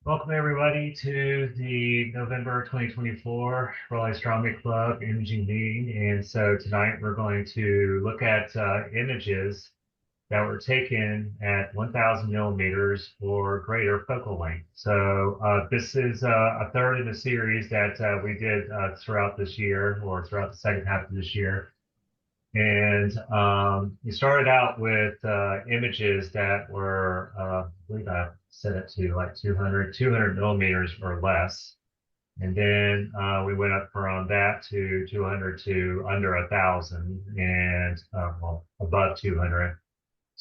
Welcome everybody to the November 2024 Raleigh Astronomy Club imaging meeting. And so tonight we're going to look at images that were taken at 1000 millimeters or greater focal length. So this is a third in a series that we did throughout this year or throughout the second half of this year. And you started out with images that were, I believe I set it to like 200 millimeters or less. And then we went up from that to 200 to under 1,000 and well, above 200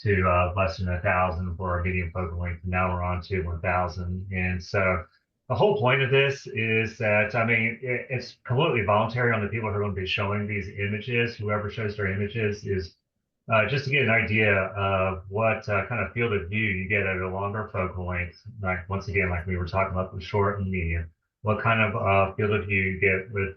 to less than 1,000 for our medium focal length. And now we're on to 1,000. And so the whole point of this is that, I mean, it's completely voluntary on the people who are going to be showing these images. Whoever shows their images is just to get an idea of what kind of field of view you get at a longer focal length. Like once again, like we were talking about with short and medium, what kind of field of view you get with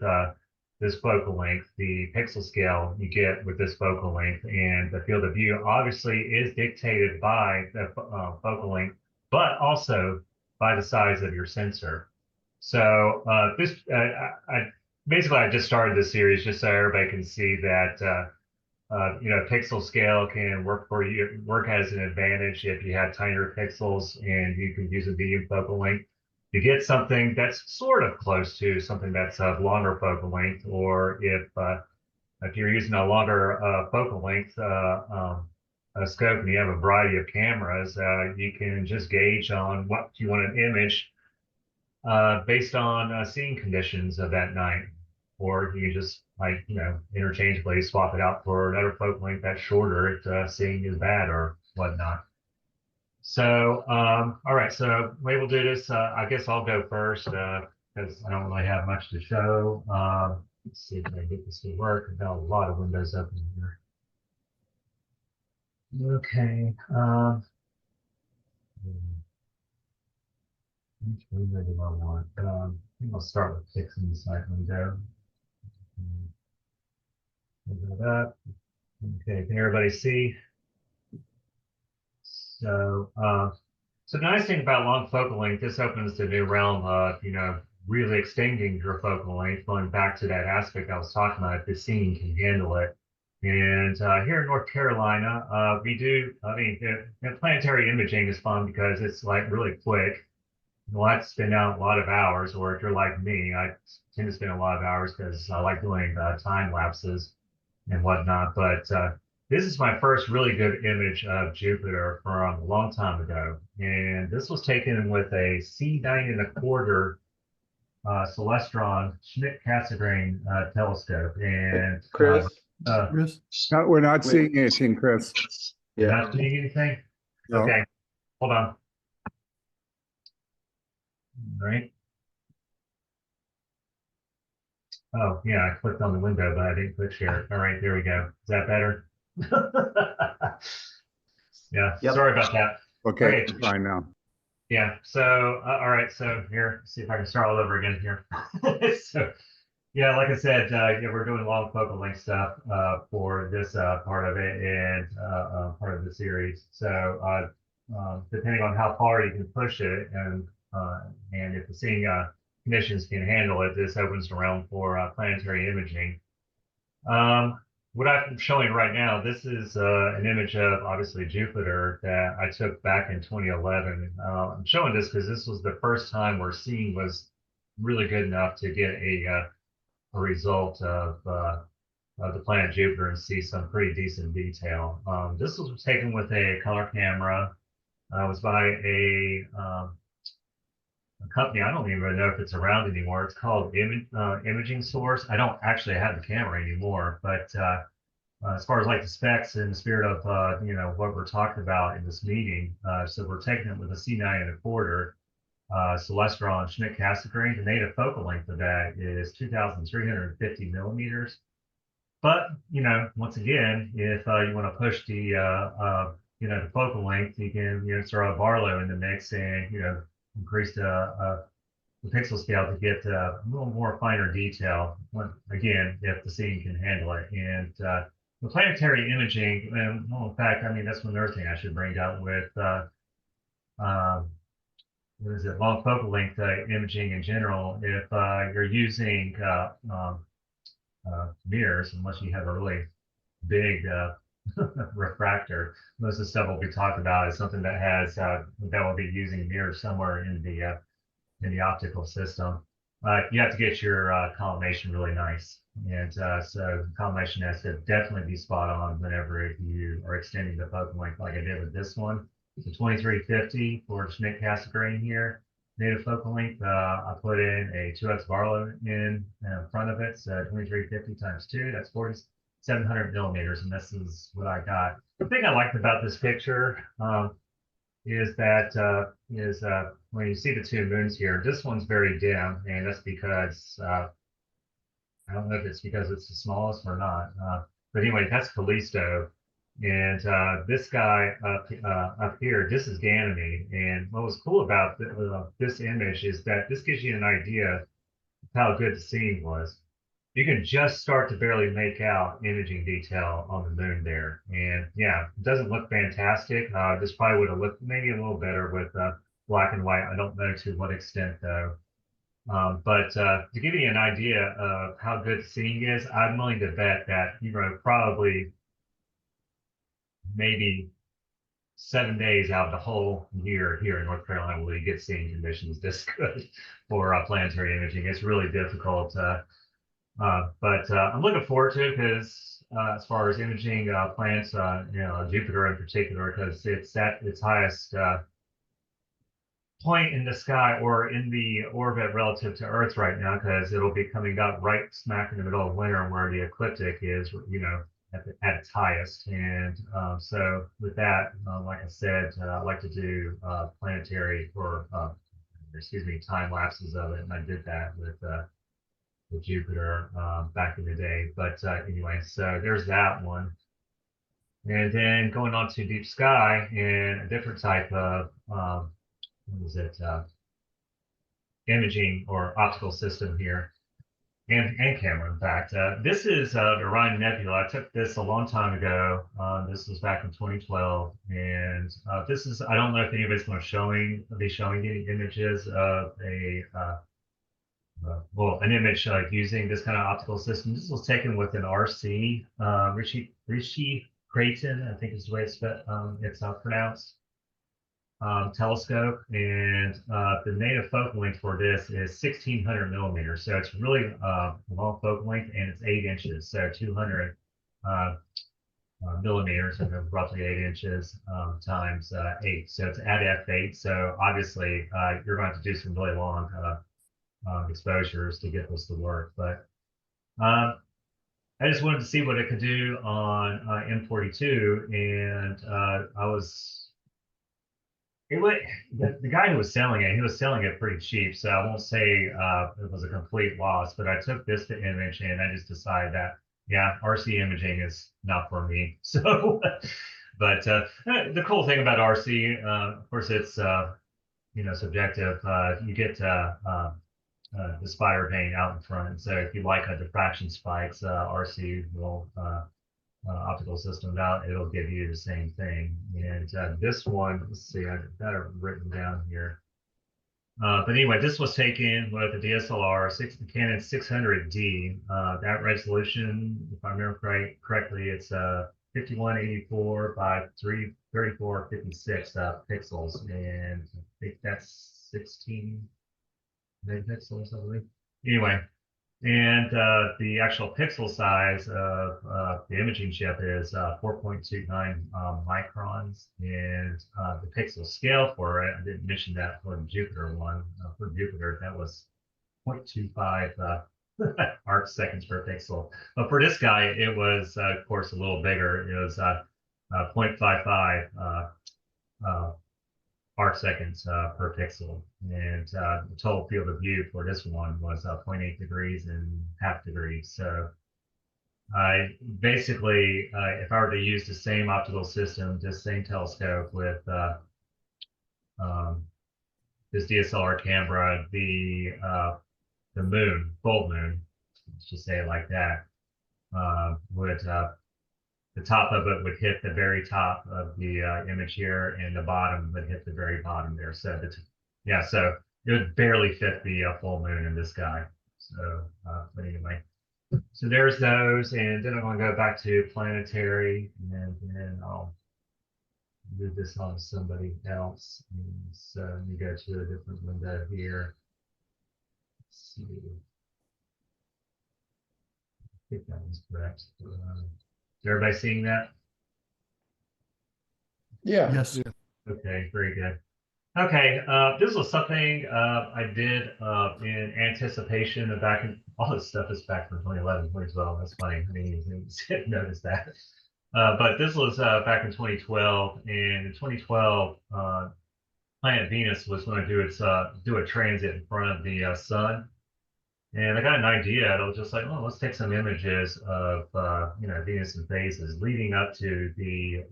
this focal length, the pixel scale you get with this focal length, and the field of view obviously is dictated by the focal length, but also by the size of your sensor. So basically I just started this series just so everybody can see that pixel scale can work for you, work as an advantage if you have tinier pixels and you can use a medium focal length to get something that's sort of close to something that's of longer focal length, or if you're using a longer focal length a scope and you have a variety of cameras, you can just gauge on what you want an image based on seeing conditions of that night. Or you can just interchangeably swap it out for another focal length that's shorter if seeing is bad or whatnot. So, all right, so the way we'll do this, I guess I'll go first because I don't really have much to show. Let's see if I can get this to work. I've got a lot of windows open here. Okay. Which window do I want? I think I'll start with fixing the site window. That up. Okay, can everybody see? So, so the nice thing about long focal length, this opens the new realm of, really extending your focal length, going back to that aspect I was talking about, if the scene can handle it. And here in North Carolina, we do, I mean, the planetary imaging is fun because it's like really quick. You'll have to spend out a lot of hours, or if you're like me, I tend to spend a lot of hours because I like doing time lapses and whatnot. But this is my first really good image of Jupiter from a long time ago. And this was taken with a C9 1/4 Celestron Schmidt-Cassegrain telescope. And Chris, No, we're not seeing anything, Chris. you're not seeing anything? No. Okay, hold on. All right. Oh, yeah, I clicked on the window, but I didn't click share. All right, there we go. Is that better? Yeah, Yep. sorry about that. Okay, Okay. fine now. Yeah, so, all right, so here, see if I can start all over again here. So, yeah, like I said, we're doing long focal length stuff for this part of it and part of the series. So, depending on how far you can push it and if the seeing conditions can handle it, this opens the realm for planetary imaging. What I'm showing right now, this is an image of obviously Jupiter that I took back in 2011. I'm showing this because this was the first time where seeing was really good enough to get a result of the planet Jupiter and see some pretty decent detail. This was taken with a color camera. It was by a company, I don't even know if it's around anymore. It's called Imaging Source. I don't actually have the camera anymore, but as far as like the specs in the spirit of what we're talking about in this meeting, so we're taking it with a C9 1/4 Celestron Schmidt-Cassegrain. The native focal length of that is 2,350 millimeters. But once again, if you want to push the focal length, you can throw a Barlow in the mix and increase the pixel scale to get a little more finer detail. Again, if the scene can handle it. And the planetary imaging, and well, in fact, I mean that's another thing I should bring up with what is it, long focal length imaging in general, if you're using mirrors, unless you have a really big refractor, most of the stuff we'll be talking about is something that has that will be using mirrors somewhere in the optical system. You have to get your collimation really nice. And so collimation has to definitely be spot on whenever you are extending the focal length like I did with this one. So 2350 for Schmidt Cassegrain here. Native focal length, I put in a 2x Barlow in front of it. So 2350 times 2, that's 4,700 millimeters. And this is what I got. The thing I liked about this picture, is that when you see the two moons here, this one's very dim, and that's because I don't know if it's because it's the smallest or not. But anyway, that's Callisto, and this guy up here, this is Ganymede. And what was cool about this image is that this gives you an idea of how good the scene was. You can just start to barely make out imaging detail on the moon there. And yeah, it doesn't look fantastic. This probably would have looked maybe a little better with black and white. I don't know to what extent though. But to give you an idea of how good seeing is, I'm willing to bet that, probably maybe 7 days out of the whole year here in North Carolina will you get seeing conditions this good for planetary imaging. It's really difficult. But I'm looking forward to it because as far as imaging planets, Jupiter in particular, because it's at its highest point in the sky or in the orbit relative to Earth right now, because it'll be coming up right smack in the middle of winter where the ecliptic is, at its highest. And so with that, like I said, I like to do planetary or time lapses of it, and I did that with Jupiter back in the day. But anyway, so there's that one. And then going on to deep sky and a different type of what is it? Imaging or optical system here, and camera. In fact, this is the Orion Nebula. I took this a long time ago. This was back in 2012, and this is, I don't know if anybody's going to be showing any images of an image using this kind of optical system. This was taken with an RC, Rishi Creighton, I think is the way it's pronounced, telescope. And the native focal length for this is 1,600 millimeters. So it's really long focal length, and it's 8 inches. So 200 millimeters, and roughly 8 inches times 8. So it's at f8. So obviously you're going to have to do some really long exposures to get this to work. But I just wanted to see what it could do on M42, and the guy who was selling it, he was selling it pretty cheap, so I won't say it was a complete loss, but I took this to image, and I just decided that, yeah, RC imaging is not for me. So, but the cool thing about RC, of course, it's subjective. You get the spider vane out in front. So if you like a diffraction spikes, RC will optical systems out, it'll give you the same thing. And this one, let's see, I've got it written down here. But anyway, this was taken with the DSLR, the Canon 600D. That resolution, if I remember correctly, it's 5184 by 3456 pixels, and I think that's 16 megapixels, I believe. Anyway, and the actual pixel size of the imaging chip is 4.29 microns, and the pixel scale for it, I didn't mention that for the Jupiter one. For Jupiter, that was 0.25 arc seconds per pixel. But for this guy, it was, of course, a little bigger. It was 0.55 arc seconds per pixel. And the total field of view for this one was 0.8 degrees and half degrees. So I basically, if I were to use the same optical system, this same telescope with this DSLR camera, the moon, full moon, let's just say it like that, would the top of it would hit the very top of the image here, and the bottom would hit the very bottom there. So yeah, so it would barely fit the full moon in the sky. So, but anyway, so there's those, and then I'm going to go back to planetary, and then I'll do this on somebody else. And so let me go to a different window here. Let's see. I think that was correct. Is everybody seeing that? Yeah. Yes. Okay, very good. Okay, this was something I did in anticipation of back in, all this stuff is back from 2011, 2012. That's funny. I didn't even notice that. But this was back in 2012, and in 2012, planet Venus was going to do a transit in front of the sun. And I got an idea. I was just like, oh, let's take some images of Venus in phases leading up to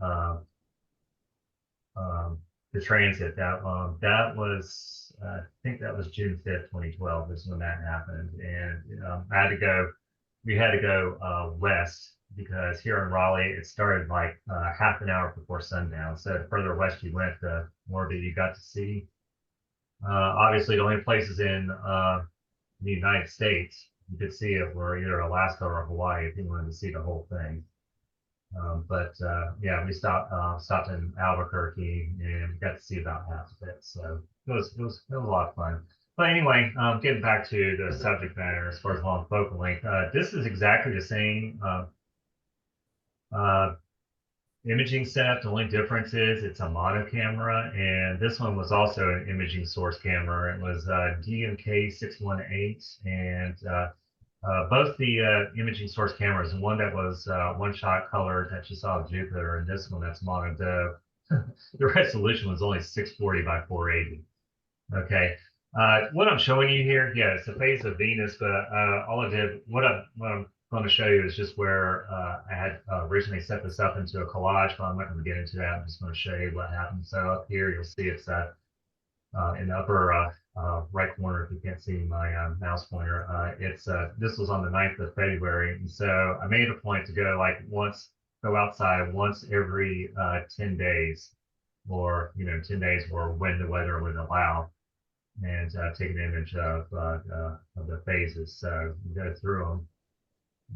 um, the transit. That was I think that was June 5th, 2012 is when that happened, and I had to go. We had to go west because here in Raleigh it started like half an hour before sundown. So the further west you went, the more that you got to see. Obviously, the only places in the United States you could see it were either Alaska or Hawaii if you wanted to see the whole thing. But yeah, we stopped in Albuquerque and got to see about half of it. So it was a lot of fun. But anyway, getting back to the subject matter as far as long focal length, this is exactly the same uh, imaging setup. The only difference is it's a mono camera, and this one was also an imaging source camera. It was DMK 618, and both the imaging source cameras, one that was one-shot color that you saw of Jupiter, and this one that's mono dove. The resolution was only 640 by 480. Okay. What I'm showing you here, yeah, it's the phase of Venus, but all I did, what I'm going to show you is just where I had originally set this up into a collage, but I'm not going to get into that. I'm just going to show you what happened. So up here, you'll see it's in the upper right corner, if you can't see my mouse pointer. This was on the 9th of February, and so I made a point to go outside once every 10 days, or 10 days, or when the weather would allow, and take an image of the phases. So you go through them,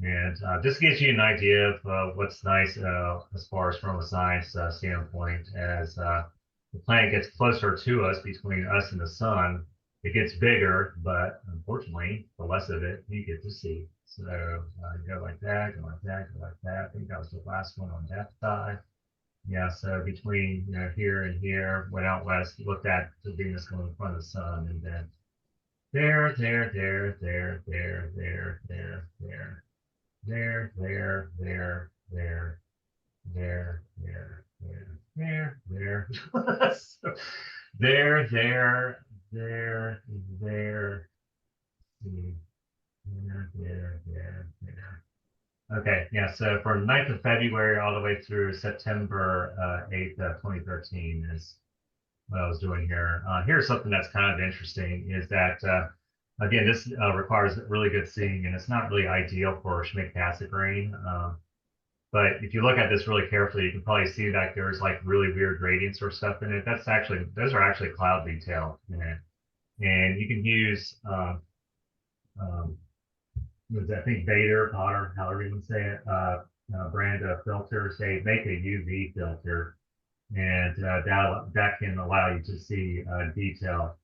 and this gives you an idea of what's nice as far as from a science standpoint. As the planet gets closer to us, between us and the sun, it gets bigger, but unfortunately, the less of it you get to see. So you go like that, go like that, go like that. I think that was the last one on that side. Yeah, so between here and here, went out west, looked at the Venus going in front of the sun, and then there, there, there, there, there, there, there, there, there, there, there, there, there, there, there, there, there. So, there, there, there, there, there. Okay, yeah, so from 9th of February all the way through September 8th, 2013 is what I was doing here. Here's something that's kind of interesting is that, again, this requires really good seeing, and it's not really ideal for Schmidt Cassegrain. But if you look at this really carefully, you can probably see that there's like really weird gradients or stuff in it. Those are actually cloud detail in it. And you can use, I think Vader, Potter, however you would say it, brand of filters. They make a UV filter, and that can allow you to see detail,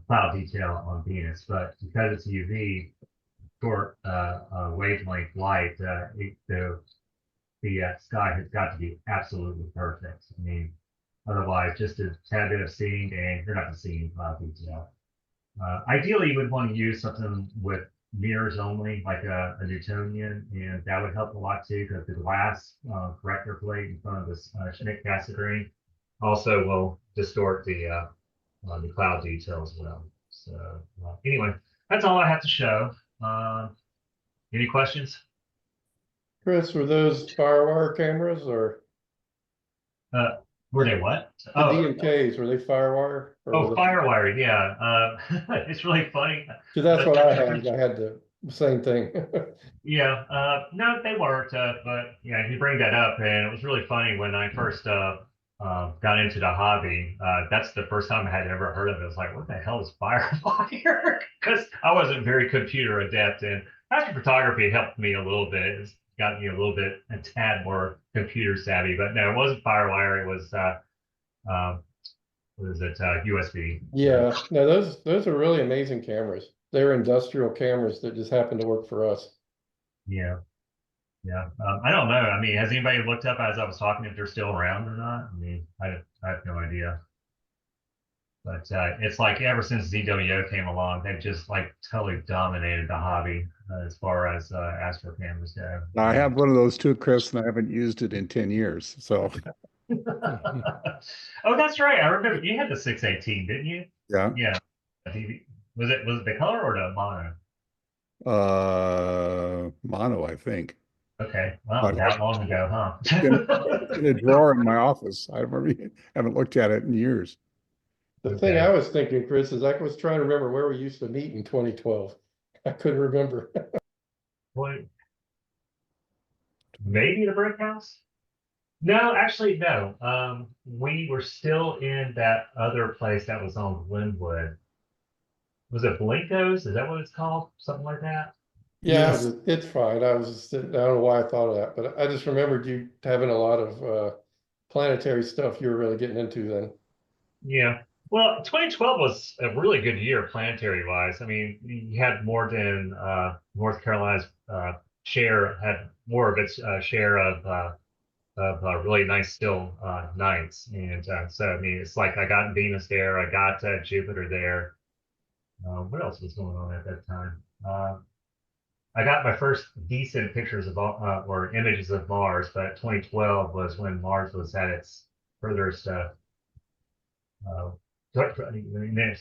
cloud detail on Venus. But because it's UV, short wavelength light, the sky has got to be absolutely perfect. I mean, otherwise, just a tad bit of seeing, and you're not going to see any cloud detail. Ideally, you would want to use something with mirrors only, like a Newtonian, and that would help a lot too, because the glass corrector plate in front of this Schmidt Cassegrain also will distort the cloud detail as well. So anyway, that's all I have to show. Any questions? Chris, were those firewire cameras or Were they what? the DMKs? Were they firewire? Oh, Firewire, yeah. It's really funny. Because that's what I had. I had the same thing. Yeah, no, they weren't. But yeah, you bring that up, and it was really funny when I first got into the hobby, that's the first time I had ever heard of it. I was like, what the hell is Firewire? Because I wasn't very computer adept, and after photography helped me a little bit. It's got me a little bit, a tad more computer savvy, but no, it wasn't Firewire. It was, what is it, USB. Yeah, no, those are really amazing cameras. They're industrial cameras that just happen to work for us. Yeah. Yeah. I don't know. I mean, has anybody looked up as I was talking if they're still around or not? I mean, I have no idea. But it's like ever since ZWO came along, they've just like totally dominated the hobby as far as astro cameras go. I have one of those too, Chris, and I haven't used it in 10 years. So, Oh, that's right. I remember you had the 618, didn't you? yeah. Yeah. Was it the color or the mono? Mono, I think. Okay. Well, But that long ago, it's in a drawer in my office. Haven't looked at it in years. The thing I was thinking, Chris, is I was trying to remember where we used to meet in 2012. I couldn't remember. What? Maybe the brick house? No, actually, no. We were still in that other place that was on Glenwood. Was it Blinko's? Is that what it's called? Something like that? Yeah, Yes. it's fine. I don't know why I thought of that, but I just remembered you having a lot of planetary stuff you were really getting into then. Yeah. Well, 2012 was a really good year planetary wise. I mean, you had more than North Carolina's share had more of its share of really nice still nights, and so I mean, it's like I got Venus there, I got Jupiter there. What else was going on at that time? I got my first decent pictures of or images of Mars, but 2012 was when Mars was at its furthest uh,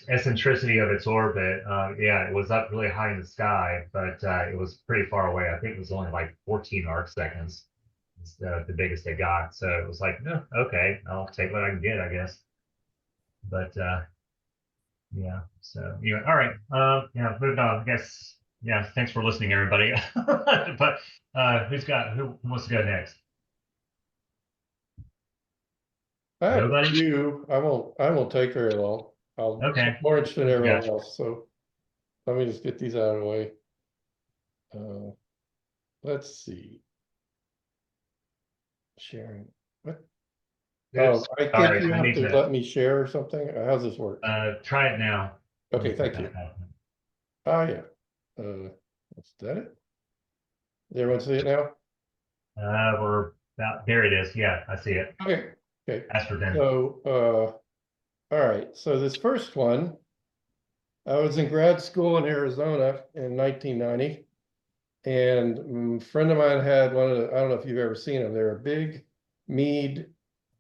eccentricity of its orbit. Yeah, it was up really high in the sky, but it was pretty far away. I think it was only like 14 arc seconds. It's the biggest they got. So it was like, no, okay, I'll take what I can get, I guess. But yeah, so yeah, all right. Yeah, moving on. I guess, yeah, thanks for listening, everybody. But who wants to go next? I have a Nobody? few. I won't take very long. I'm Okay. more interested in What you everyone got? else. So let me just get these out of the way. Let's see. Sharing. What? Oh, Oops. I think Sorry, you I have need to to let me share or something. How's this work? try it now. Let Okay, me put thank that you. out. Oh, yeah. Is that it? Does everyone see it now? We're about there. It is. Yeah, I see it. Okay, okay. Ask for dinner. So, all right. So this first one, I was in grad school in Arizona in 1990, and a friend of mine had one of the, I don't know if you've ever seen them. They're a big Meade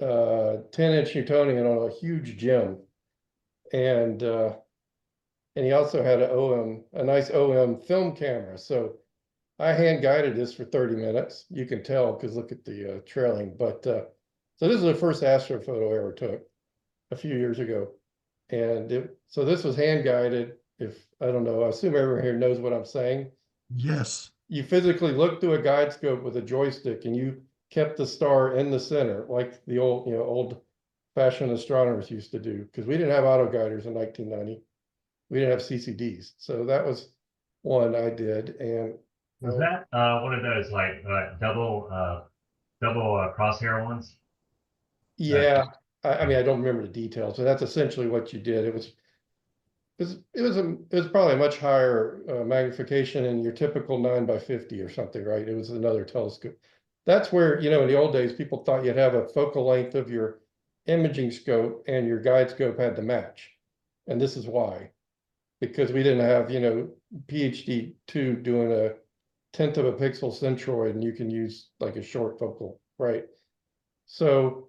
10-inch Newtonian on a huge gem. And he also had a nice OM film camera. So I hand guided this for 30 minutes. You can tell because look at the trailing. But so this is the first astrophoto I ever took a few years ago. And so this was hand guided. If I don't know, I assume everyone here knows what I'm saying. Yes. You physically looked through a guide scope with a joystick and you kept the star in the center, like the old fashioned astronomers used to do, because we didn't have auto guiders in 1990. We didn't have CCDs. So that was one I did. And Was that one of those like double crosshair ones? yeah, I mean, I don't remember the details, but that's essentially what you did. It was probably a much higher magnification than your typical 9 by 50 or something, right? It was another telescope. That's where, in the old days, people thought you'd have a focal length of your imaging scope and your guide scope had to match. And this is why, because we didn't have, PhD 2 doing a 10th of a pixel centroid, and you can use like a short focal, right? So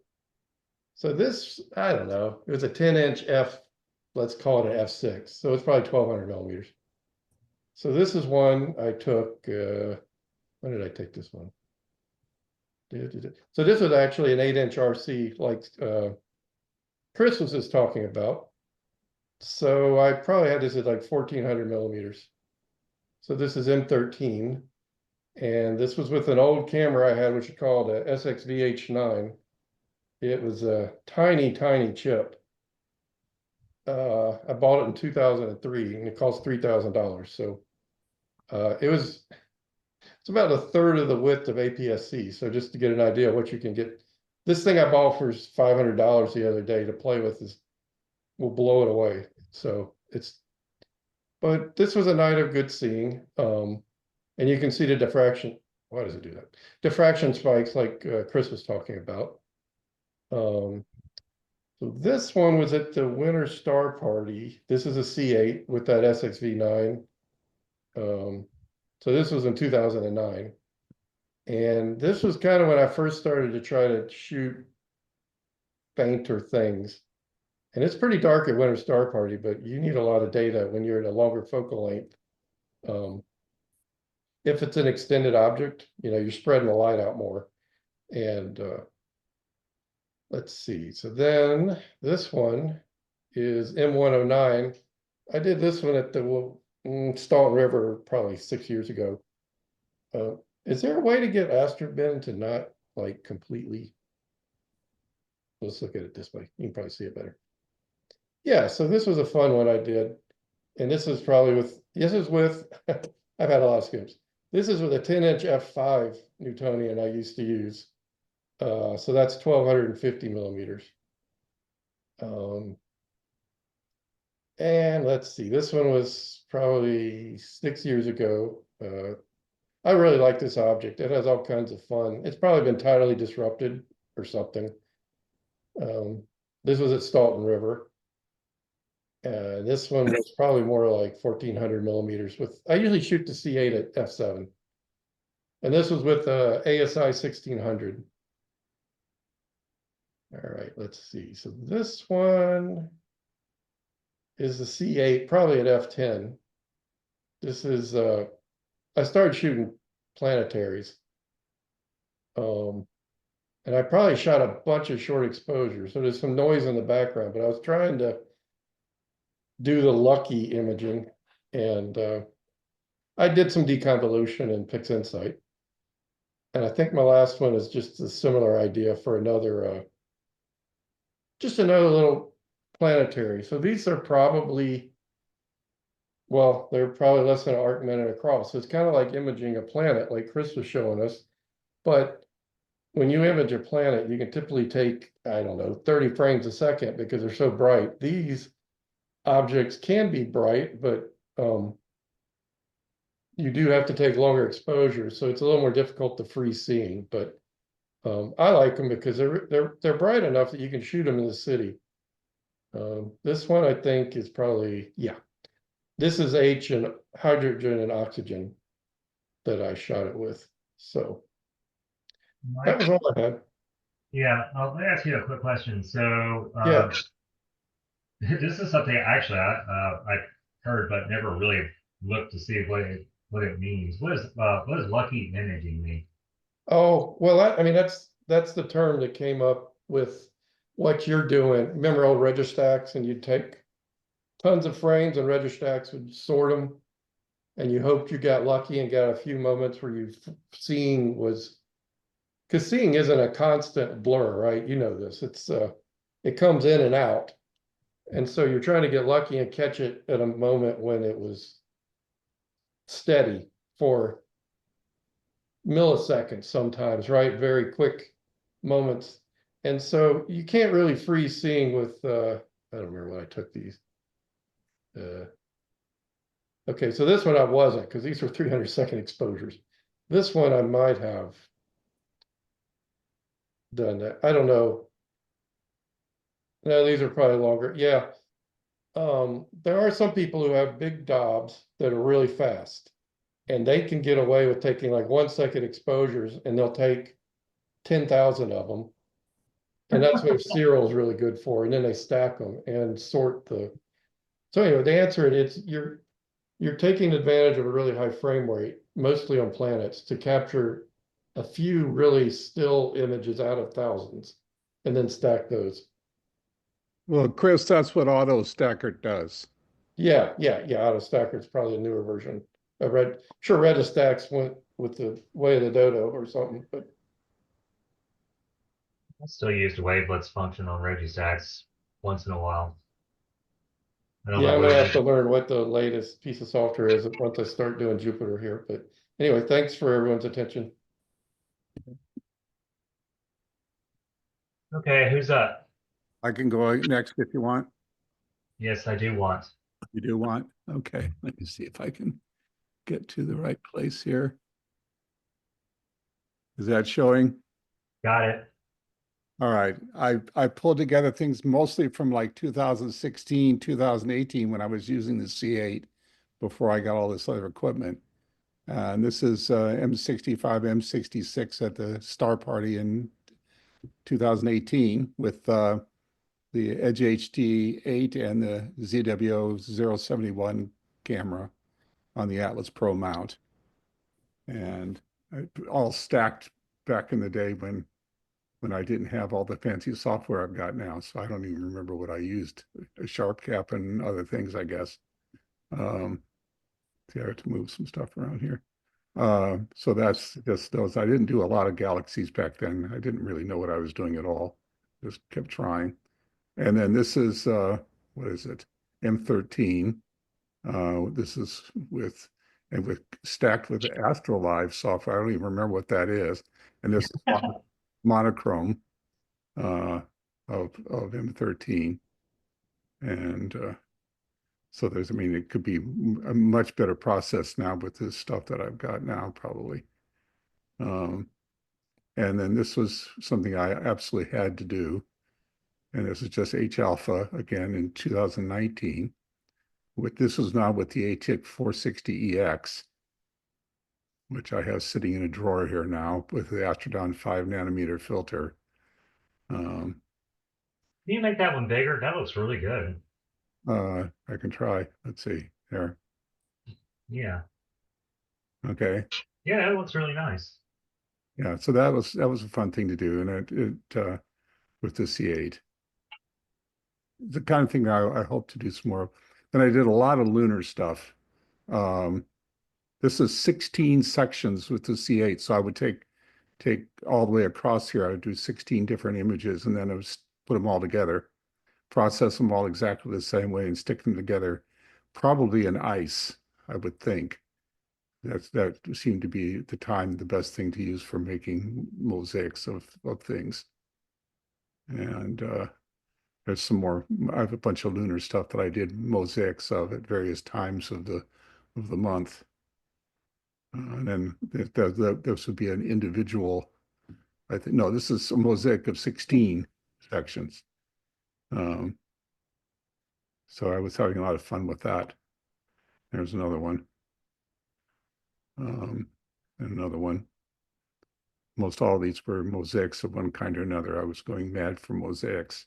this, I don't know, it was a 10-inch let's call it an f6. So it's probably 1200 millimeters. So this is one I took, when did I take this one? So this was actually an 8-inch RC like Chris was just talking about. So I probably had this at like 1400 millimeters. So this is M13. And this was with an old camera I had, which is called a SXVH9. It was a tiny, tiny chip. I bought it in 2003 and it cost $3,000. So it's about a third of the width of APS-C. So just to get an idea of what you can get, this thing I bought for $500 the other day to play with will blow it away. So but this was a night of good seeing. And you can see the diffraction. Why does it do that? Diffraction spikes like Chris was talking about. So this one was at the Winter Star Party. This is a C8 with that SXV9. So this was in 2009. And this was kind of when I first started to try to shoot fainter things. And it's pretty dark at Winter Star Party, but you need a lot of data when you're at a longer focal length. If it's an extended object, you're spreading the light out more. And let's see. So then this one is M109. I did this one at the Staunton River probably 6 years ago. Is there a way to get astrobin to not like completely? Let's look at it this way. You can probably see it better. Yeah, so this was a fun one I did. And this is probably with, I've had a lot of scoops. This is with a 10-inch f5 Newtonian I used to use. So that's 1250 millimeters. And let's see, this one was probably 6 years ago. I really like this object. It has all kinds of fun. It's probably been tidally disrupted or something. This was at Staunton River. This one was probably more like 1400 millimeters I usually shoot the C8 at f7. And this was with ASI 1600. All right, let's see. So this one is the C8, probably at f10. This is, I started shooting planetaries. And I probably shot a bunch of short exposures. So there's some noise in the background, but I was trying to do the lucky imaging. And I did some deconvolution in PixInsight. And I think my last one is just a similar idea for just another little planetary. So these are probably, well, they're probably less than an arc minute across. So it's kind of like imaging a planet like Chris was showing us. But when you image a planet, you can typically take, I don't know, 30 frames a second because they're so bright. These objects can be bright, but you do have to take longer exposures. So it's a little more difficult to free seeing, but I like them because they're bright enough that you can shoot them in the city. This one I think is probably, yeah. This is H and hydrogen and oxygen that I shot it with. So that was all I had. Yeah, let me ask you a quick question. So Yeah. this is something actually I've heard but never really looked to see what it means. What does lucky imaging mean? Oh, well, I mean, that's the term that came up with what you're doing. Remember old Registax, and you'd take tons of frames and Registax would sort them, and you hoped you got lucky and got a few moments where seeing was, because seeing isn't a constant blur, right? You know this. It comes in and out. And so you're trying to get lucky and catch it at a moment when it was steady for milliseconds sometimes, right? Very quick moments. And so you can't really freeze seeing with, I don't remember when I took these. Okay, so this one I wasn't, because these were 300-second exposures. This one I might have done that. I don't know. No, these are probably longer. Yeah. There are some people who have big Dobs that are really fast. And they can get away with taking like 1-second exposures, and they'll take 10,000 of them. And that's what serial is really good for. And then they stack them and sort so anyway, to answer it, it's you're taking advantage of a really high frame rate, mostly on planets, to capture a few really still images out of thousands and then stack those. Well, Chris, that's what Auto Stacker does. Yeah. Auto Stacker is probably a newer version. Sure, Registax went with the way of the dodo or something, but I still use the wavelets function on Registax once in a while. I don't Yeah, know I'm what gonna it have to is. learn what the latest piece of software is once I start doing Jupyter here, but anyway, thanks for everyone's attention. Okay, who's up? I can go next if you want. Yes, I do want. You do want? Okay, let me see if I can get to the right place here. Is that showing? Got it. All right. I pulled together things mostly from like 2016, 2018 when I was using the C8 before I got all this other equipment. And this is M65, M66 at the Star Party in 2018 with the Edge HD 8 and the ZWO 071 camera on the Atlas Pro mount. And all stacked back in the day when I didn't have all the fancy software I've got now. So I don't even remember what I used, a Sharp Cap and other things, I guess. See, I have to move some stuff around here. So that's just those. I didn't do a lot of galaxies back then. I didn't really know what I was doing at all. Just kept trying. And then this is, what is it? M13. This is with stacked with Astrolive software. I don't even remember what that is. And this is monochrome of M13. And so there's, I mean, it could be a much better process now with this stuff that I've got now, probably. And then this was something I absolutely had to do. And this is just H alpha again in 2019. This was now with the ATIC 460EX, which I have sitting in a drawer here now with the Astrodon 5 nanometer filter. Can you make that one bigger? That looks really good. I can try. Let's see there. Yeah. Okay. Yeah, that looks really nice. Yeah. So that was a fun thing to do, and it with the C8, the kind of thing I hope to do some more of. Then I did a lot of lunar stuff. Um, this is 16 sections with the C8, so I would take all the way across here. I would do 16 different images, and then I would put them all together, process them all exactly the same way, and stick them together, probably in ice, I would think. That seemed to be at the time the best thing to use for making mosaics of things. And there's some more. I have a bunch of lunar stuff that I did mosaics of at various times of the month. And then this would be an individual. I think no, this is a mosaic of 16 sections. Um, so I was having a lot of fun with that. There's another one. And another one. Most all of these were mosaics of one kind or another. I was going mad for mosaics.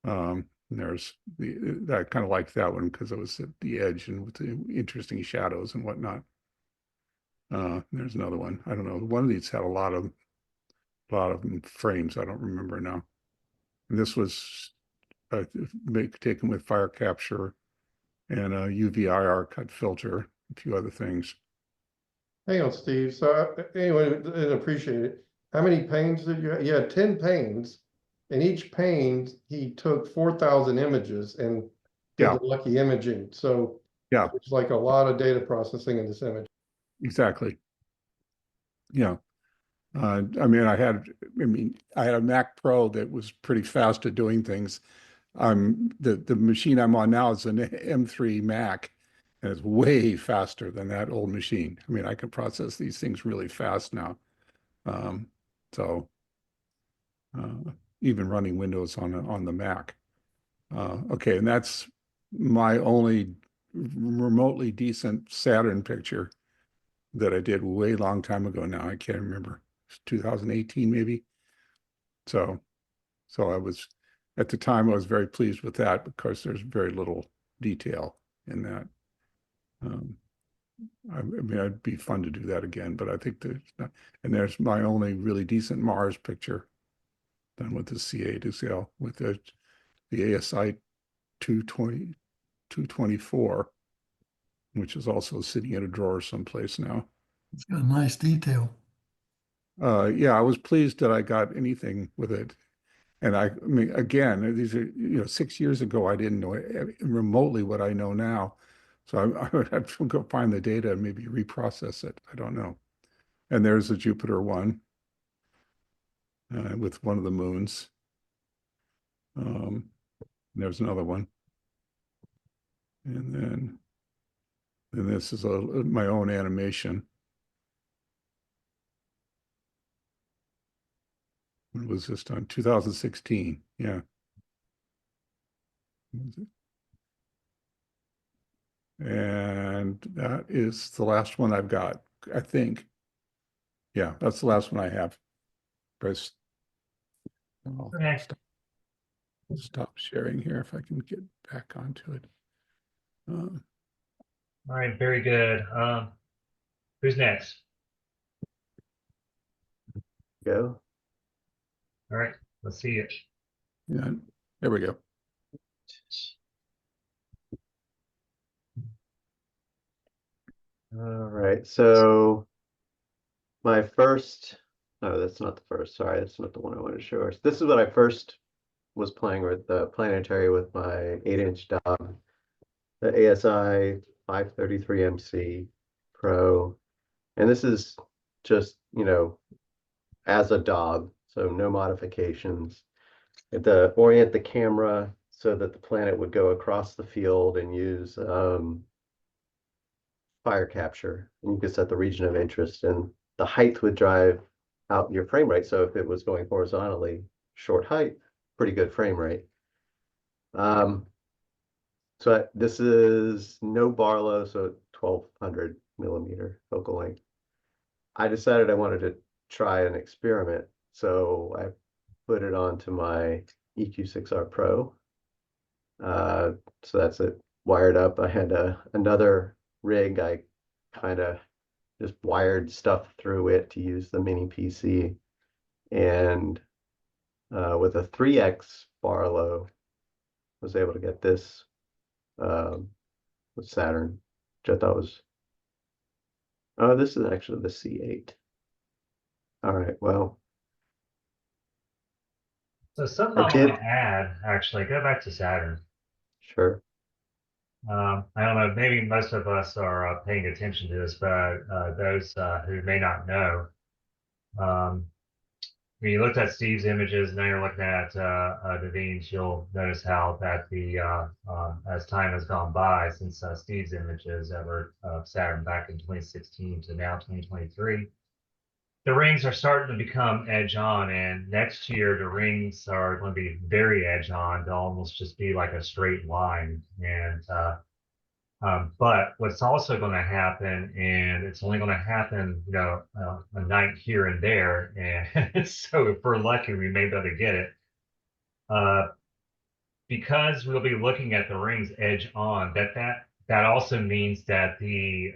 And there's I kind of liked that one because it was at the edge and with the interesting shadows and whatnot. There's another one. I don't know. One of these had a lot of frames. I don't remember now. And this was taken with fire capture and a UV-IR cut filter, a few other things. Hang on, Steve. So anyway, I didn't appreciate it. How many panes did you have? You had 10 panes. And each pane, he took 4,000 images and did Yeah, the lucky imaging. So yeah, it's like a lot of data processing in this image. exactly. Yeah. I mean, I had a Mac Pro that was pretty fast at doing things. The machine I'm on now is an M3 Mac, and it's way faster than that old machine. I mean, I can process these things really fast now. Um, so even running Windows on the Mac. Okay, and that's my only remotely decent Saturn picture that I did way long time ago now. I can't remember. It's 2018 maybe. So I was at the time I was very pleased with that because there's very little detail in that. I mean, it'd be fun to do that again, but I think there's not, and there's my only really decent Mars picture done with the C8 XL with the ASI 224, which is also sitting in a drawer someplace now. It's got a nice detail. Yeah, I was pleased that I got anything with it. And I mean, again, these are, 6 years ago, I didn't know remotely what I know now. So I would have to go find the data and maybe reprocess it. I don't know. And there's a Jupiter one with one of the moons. There's another one. And then this is my own animation. When was this done? 2016. Yeah. And that is the last one I've got, I think. Yeah, that's the last one I have. But I'll Okay. stop sharing here if I can get back onto it. All right, very good. Who's next? Go. All right, let's see it. Yeah, there we go. All right. So my first, no, that's not the first. Sorry, that's not the one I wanted to show. This is what I first was playing with the planetary with my 8-inch dog, the ASI 533 MC Pro. And this is just, as a dog, so no modifications. To orient the camera so that the planet would go across the field and use fire capture. And you could set the region of interest, and the height would drive out your frame rate. So if it was going horizontally, short height, pretty good frame rate. So this is no Barlow, so 1200 millimeter focal length. I decided I wanted to try an experiment, so I put it onto my EQ6R Pro. So that's it wired up. I had another rig. I kind of just wired stuff through it to use the mini PC. And with a 3X Barlow, was able to get this with Saturn, which I thought was, oh, this is actually the C8. All right, well. So something I want to add, actually, go back to Saturn. Sure. I don't know, maybe most of us are paying attention to this, but those who may not know, when you looked at Steve's images, now you're looking at Devine's, you'll notice how that as time has gone by since Steve's images that were Saturn back in 2016 to now 2023, the rings are starting to become edge on, and next year the rings are going to be very edge on. They'll almost just be like a straight line. And but what's also going to happen, and it's only going to happen, a night here and there. And so if we're lucky, we may be able to get it. Because we'll be looking at the rings edge on, that also means that the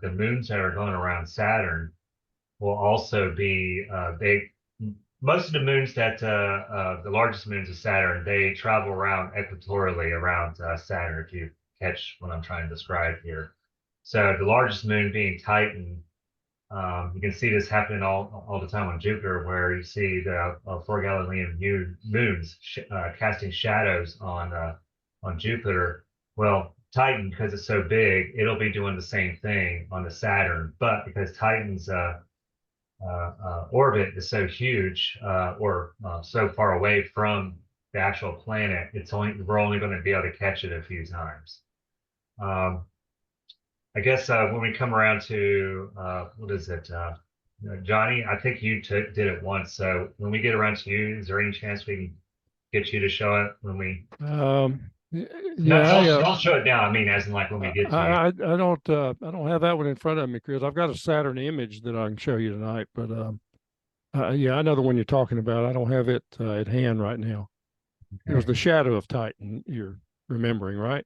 moons that are going around Saturn will also be most of the moons that the largest moons of Saturn, they travel around equatorially around Saturn, if you catch what I'm trying to describe here. So the largest moon being Titan, you can see this happening all the time on Jupiter, where you see the 4 Galilean moons casting shadows on Jupiter. Well, Titan, because it's so big, it'll be doing the same thing on the Saturn, but because Titan's orbit is so huge or so far away from the actual planet, we're only going to be able to catch it a few times. I guess when we come around to what is it, Johnny? I think you did it once. So when we get around to you, is there any chance we can get you to show it when we? Yeah, Don't show it now. I mean, as in like when we get to you. I don't have that one in front of me, Chris. I've got a Saturn image that I can show you tonight, but yeah, I know the one you're talking about. I don't have it at hand right now. It was the shadow of Titan you're remembering, right?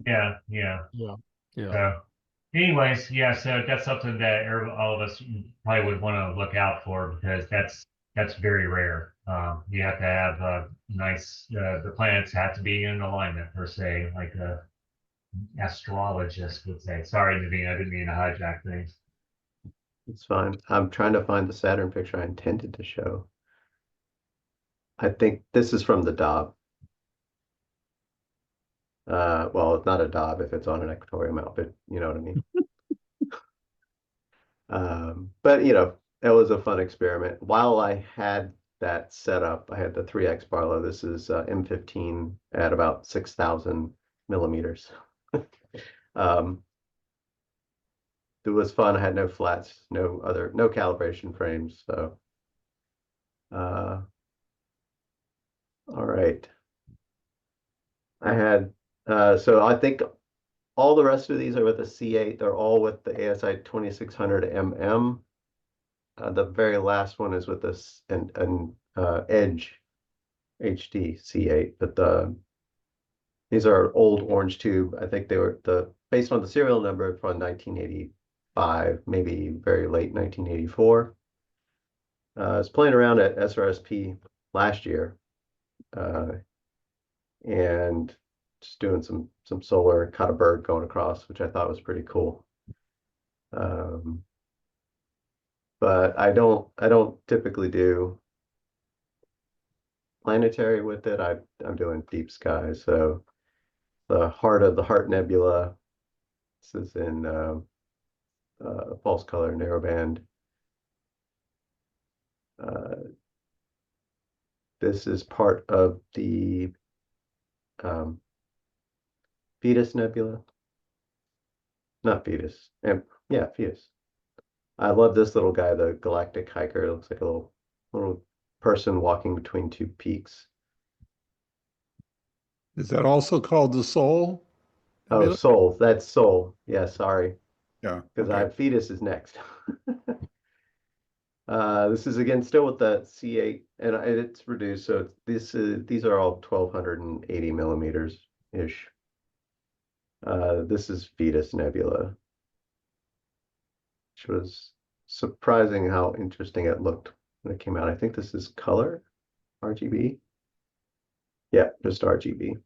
Yeah. So, anyways, yeah. So that's something that all of us probably would want to look out for, because that's very rare. You have to have nice. The planets have to be in alignment, per se, like a astrologist would say. Sorry, Naveen, I didn't mean to hijack things. It's fine. I'm trying to find the Saturn picture I intended to show. I think this is from the Dob. Well, it's not a Dob if it's on an equatorial outfit, you know what I mean? But you know, it was a fun experiment. While I had that set up, I had the 3X Barlow. This is M15 at about 6,000 millimeters. Um, it was fun. I had no flats, no calibration frames. So, all right. I had, so I think all the rest of these are with the C8. They're all with the ASI 2600 mm. The very last one is with this an Edge HD C8, but these are old orange tube. I think they were based on the serial number from 1985, maybe very late 1984. I was playing around at SRSP last year, and just doing some solar, caught a bird going across, which I thought was pretty cool. But I don't typically do planetary with it. I'm doing deep sky. So the Heart of the Heart Nebula. This is in false color narrowband. This is part of the Fetus Nebula. Not Fetus. Yeah, Fetus. I love this little guy, the Galactic Hiker. It looks like a little person walking between two peaks. Is that also called the Soul? Oh, Soul. That's Soul. Yeah, sorry. Yeah. Because Okay. Fetus is next. This is again still with the C8, and it's reduced. So these are all 1280 millimeters ish. This is Fetus Nebula, which was surprising how interesting it looked when it came out. I think this is color RGB. Yeah, just RGB.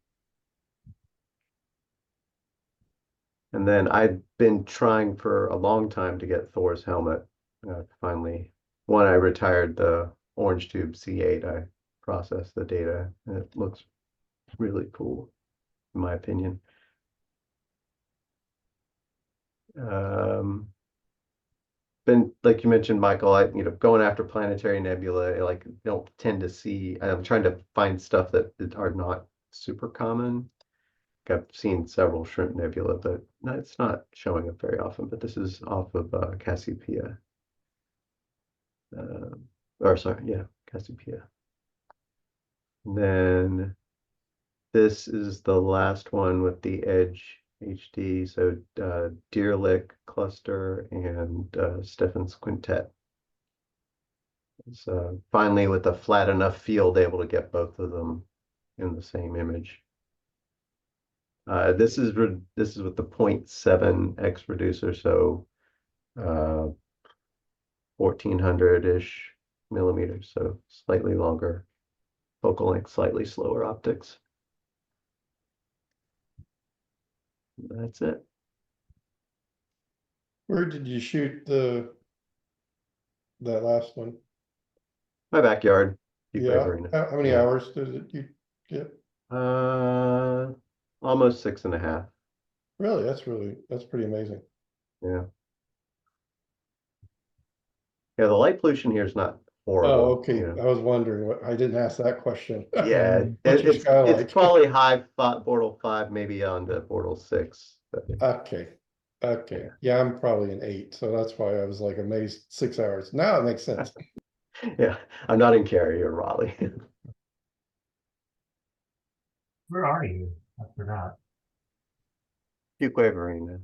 And then I'd been trying for a long time to get Thor's helmet. Finally, when I retired the Orange Tube C8, I processed the data, and it looks really cool, in my opinion. Been like you mentioned, Michael, going after planetary nebula, like don't tend to see. I'm trying to find stuff that are not super common. I've seen several shrimp nebula, but it's not showing up very often. But this is off of Cassiopeia. Or sorry, yeah, Cassiopeia. And then this is the last one with the Edge HD. So Deerlick cluster and Stephan's quintet. So finally, with a flat enough field, able to get both of them in the same image. This is with the 0.7x reducer, so 1400-ish millimeters, so slightly longer focal length, slightly slower optics. That's it. Where did you shoot that last one? My backyard. Deep Yeah, River Arena. how many Yeah. hours did you get? Almost 6.5. Really, that's pretty amazing. Yeah. Yeah, the light pollution here is not horrible. Oh, okay. You know. I was wondering I didn't ask that question. Yeah, What's your skylight? it's probably high Bortle 5, maybe on to Bortle 6. But, Okay. Yeah, I'm probably an 8, so that's why I was like amazed 6 hours. Now it makes sense. yeah, I'm not in Cary or Raleigh. Where are you? I forgot. Deep River Arena.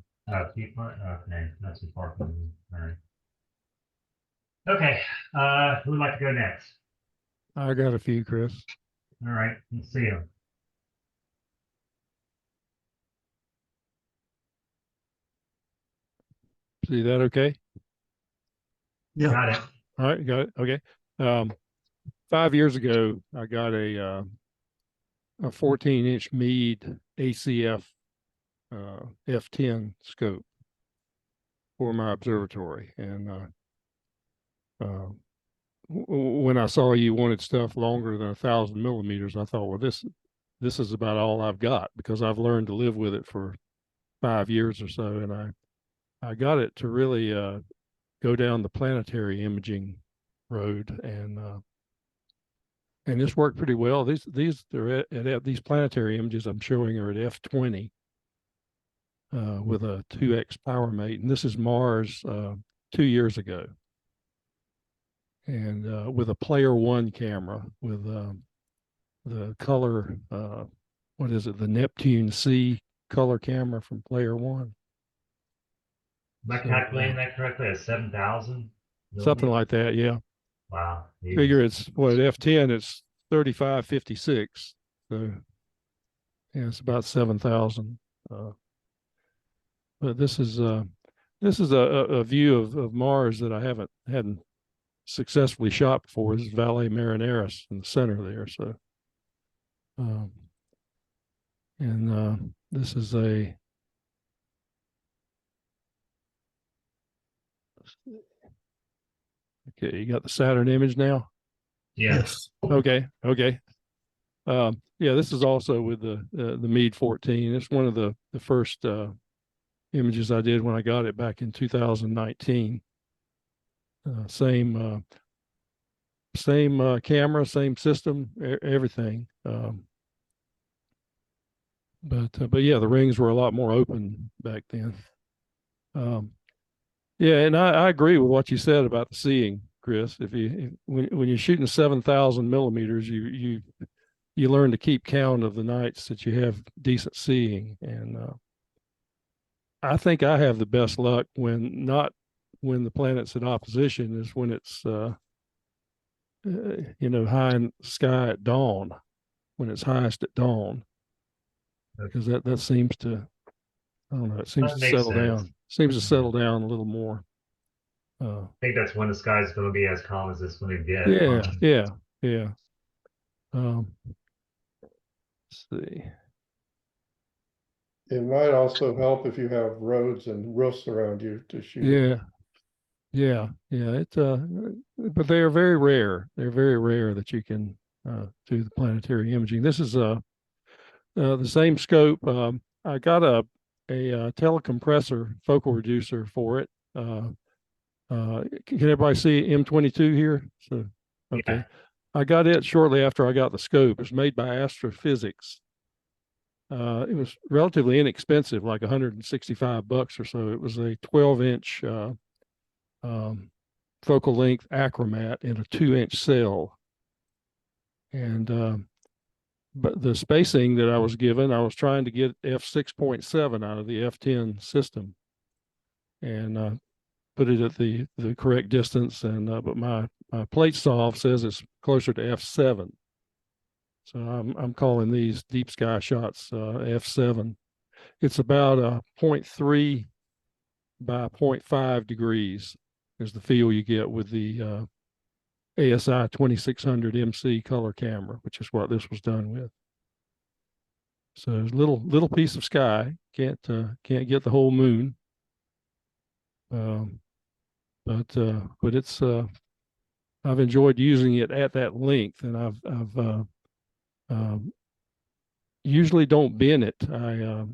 Piedmont? Okay, not too far from me. All right. Okay, who would like to go next? I got a few, Chris. All right, let's see them. See that okay? Yeah. Got it. All right, got it. Okay. 5 years ago, I got a 14-inch Meade ACF F10 scope for my observatory, and when I saw you wanted stuff longer than 1,000 millimeters, I thought, well, this is about all I've got, because I've learned to live with it for 5 years or so, and I got it to really go down the planetary imaging road, and this worked pretty well. These are at these planetary images I'm showing are at f20 with a 2x power mate, and this is Mars 2 years ago, and with a Player One camera with the color, what is it, the Neptune C color camera from Player One. Am I calculating that correctly? At 7,000? Something like that, yeah. Wow. Figure it's what, at f10 it's 3556, so yeah, it's about 7,000. But this is a view of Mars that I hadn't successfully shot before. This is Valle Marineris in the center there. So, this is a okay. You got the Saturn image now. Yes. Okay. Yeah, this is also with the Meade 14. It's one of the first images I did when I got it back in 2019. Same camera, same system, everything. But yeah, the rings were a lot more open back then. Yeah, and I agree with what you said about the seeing, Chris. When you're shooting 7,000 millimeters, you learn to keep count of the nights that you have decent seeing, and I think I have the best luck when the planet's in opposition is when it's high in the sky at dawn, when it's highest at dawn, because that seems to, I don't know, it seems to settle down. Seems to settle down a little more. I think that's when the sky's going to be as calm as it's going to get. Yeah. Let's see. It might also help if you have roads and roofs around you to shoot. Yeah. It's but they are very rare. They're very rare that you can do the planetary imaging. This is the same scope. I got a telecompressor focal reducer for it. Can everybody see M22 here? So, okay. Yeah. I got it shortly after I got the scope. It was made by Astrophysics. It was relatively inexpensive, like $165 or so. It was a 12-inch focal length achromat in a 2-inch cell. And but the spacing that I was given, I was trying to get f6.7 out of the f10 system, and put it at the correct distance. And but my plate solve says it's closer to f7. So I'm calling these deep sky shots f7. It's about 0.3 by 0.5 degrees is the feel you get with the ASI 2600 MC color camera, which is what this was done with. So it's a little piece of sky. Can't get the whole moon. But it's I've enjoyed using it at that length, and I've usually don't bin it. The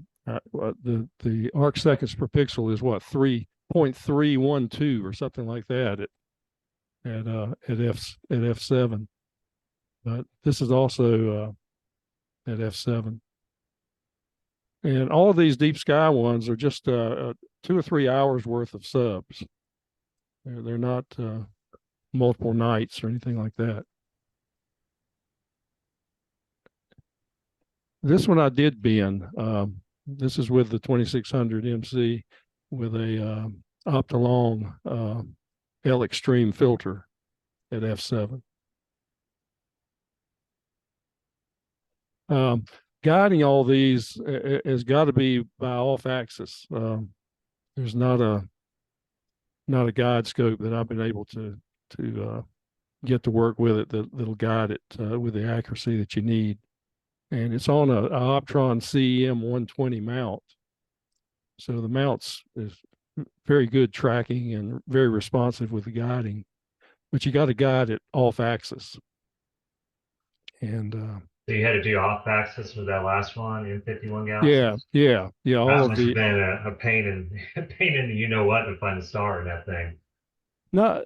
arc seconds per pixel is what, 3.312 or something like that at f7, but this is also at f7. And all of these deep sky ones are just 2 or 3 hours worth of subs. They're not multiple nights or anything like that. This one I did bin. This is with the 2600 MC with a Optilong L Extreme filter at f7. Guiding all these has got to be by off axis. There's not a guide scope that I've been able to get to work with it that'll guide it with the accuracy that you need. And it's on a Optron CEM 120 mount. So the mounts is very good tracking and very responsive with the guiding. but you got to guide it off axis. And So you had to do off axis for that last one in 51 yeah, galaxies. yeah, all That of must have the been a pain in a pain in the you know what to find a star in that thing. not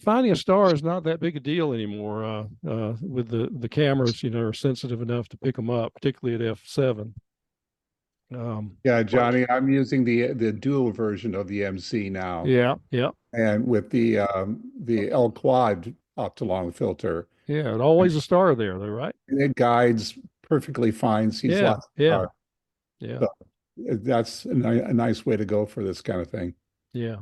finding a star is not that big a deal anymore. With the cameras, you know, are sensitive enough to pick them up, particularly at f7. Yeah, Johnny, I'm using the dual version of the MC now, Yeah, yeah, and with the L quad optolong filter, yeah. It always a star there, though, right? and it guides perfectly fine, sees Yeah, lots of yeah, stars. yeah, So that's a nice way to go for this kind of thing. yeah.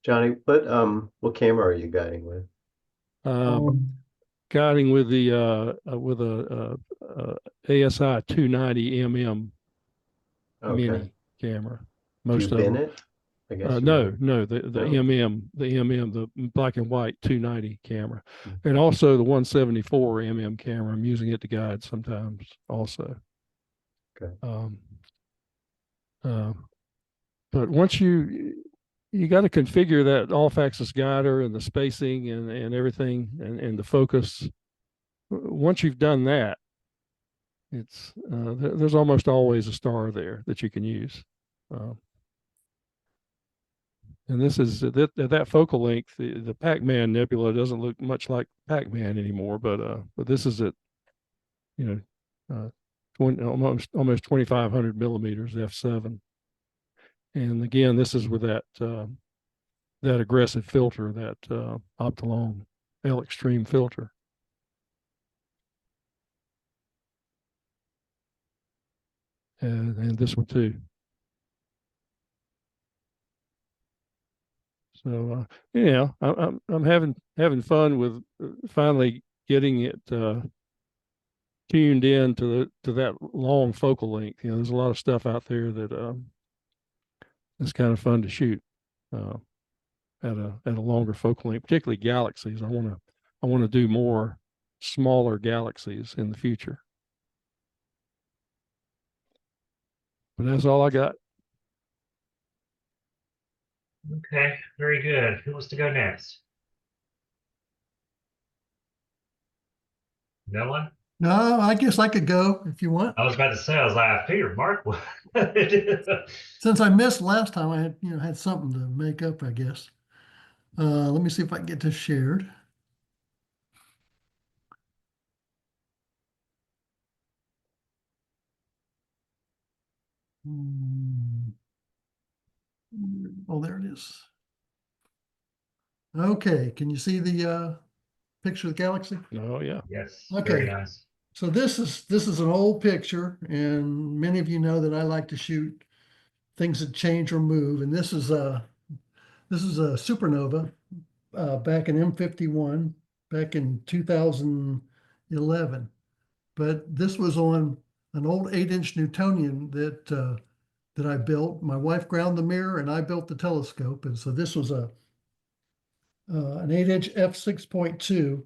Johnny, what camera are you guiding with? Guiding with the with a ASI 290 mm Okay. mini camera. Do you Most of bin them. it? I guess you No, would. no, the No? the black and white 290 camera, Mm. and also the 174 mm camera. I'm using it to guide sometimes also. Okay. Uh, but once you got to configure that off-axis guider and the spacing and everything and the focus. Once you've done that, it's there's almost always a star there that you can use. And this is that focal length. The Pac-Man Nebula doesn't look much like Pac-Man anymore, but this is at, you know, almost 2,500 millimeters f7. And again, this is with that that aggressive filter, that Optolong L Extreme filter. And this one too. So yeah, I'm having fun with finally getting it tuned in to that long focal length. You know, there's a lot of stuff out there that is kind of fun to shoot at a longer focal length, particularly galaxies. I want to do more smaller galaxies in the future. But that's all I got. Okay, very good. Who wants to go next? No one? No, I guess I could go if you want. I was about to say, I was like, I figured Mark would. Since I missed last time, I had something to make up, I guess. Let me see if I can get this shared. Oh, there it is. Okay, can you see the picture of the galaxy? Oh yeah. Yes, Okay. very nice. So this is an old picture, and many of you know that I like to shoot things that change or move, and this is a supernova back in M51 back in 2011. But this was on an old 8-inch Newtonian that I built. My wife ground the mirror, and I built the telescope. And so this was an 8-inch f6.2,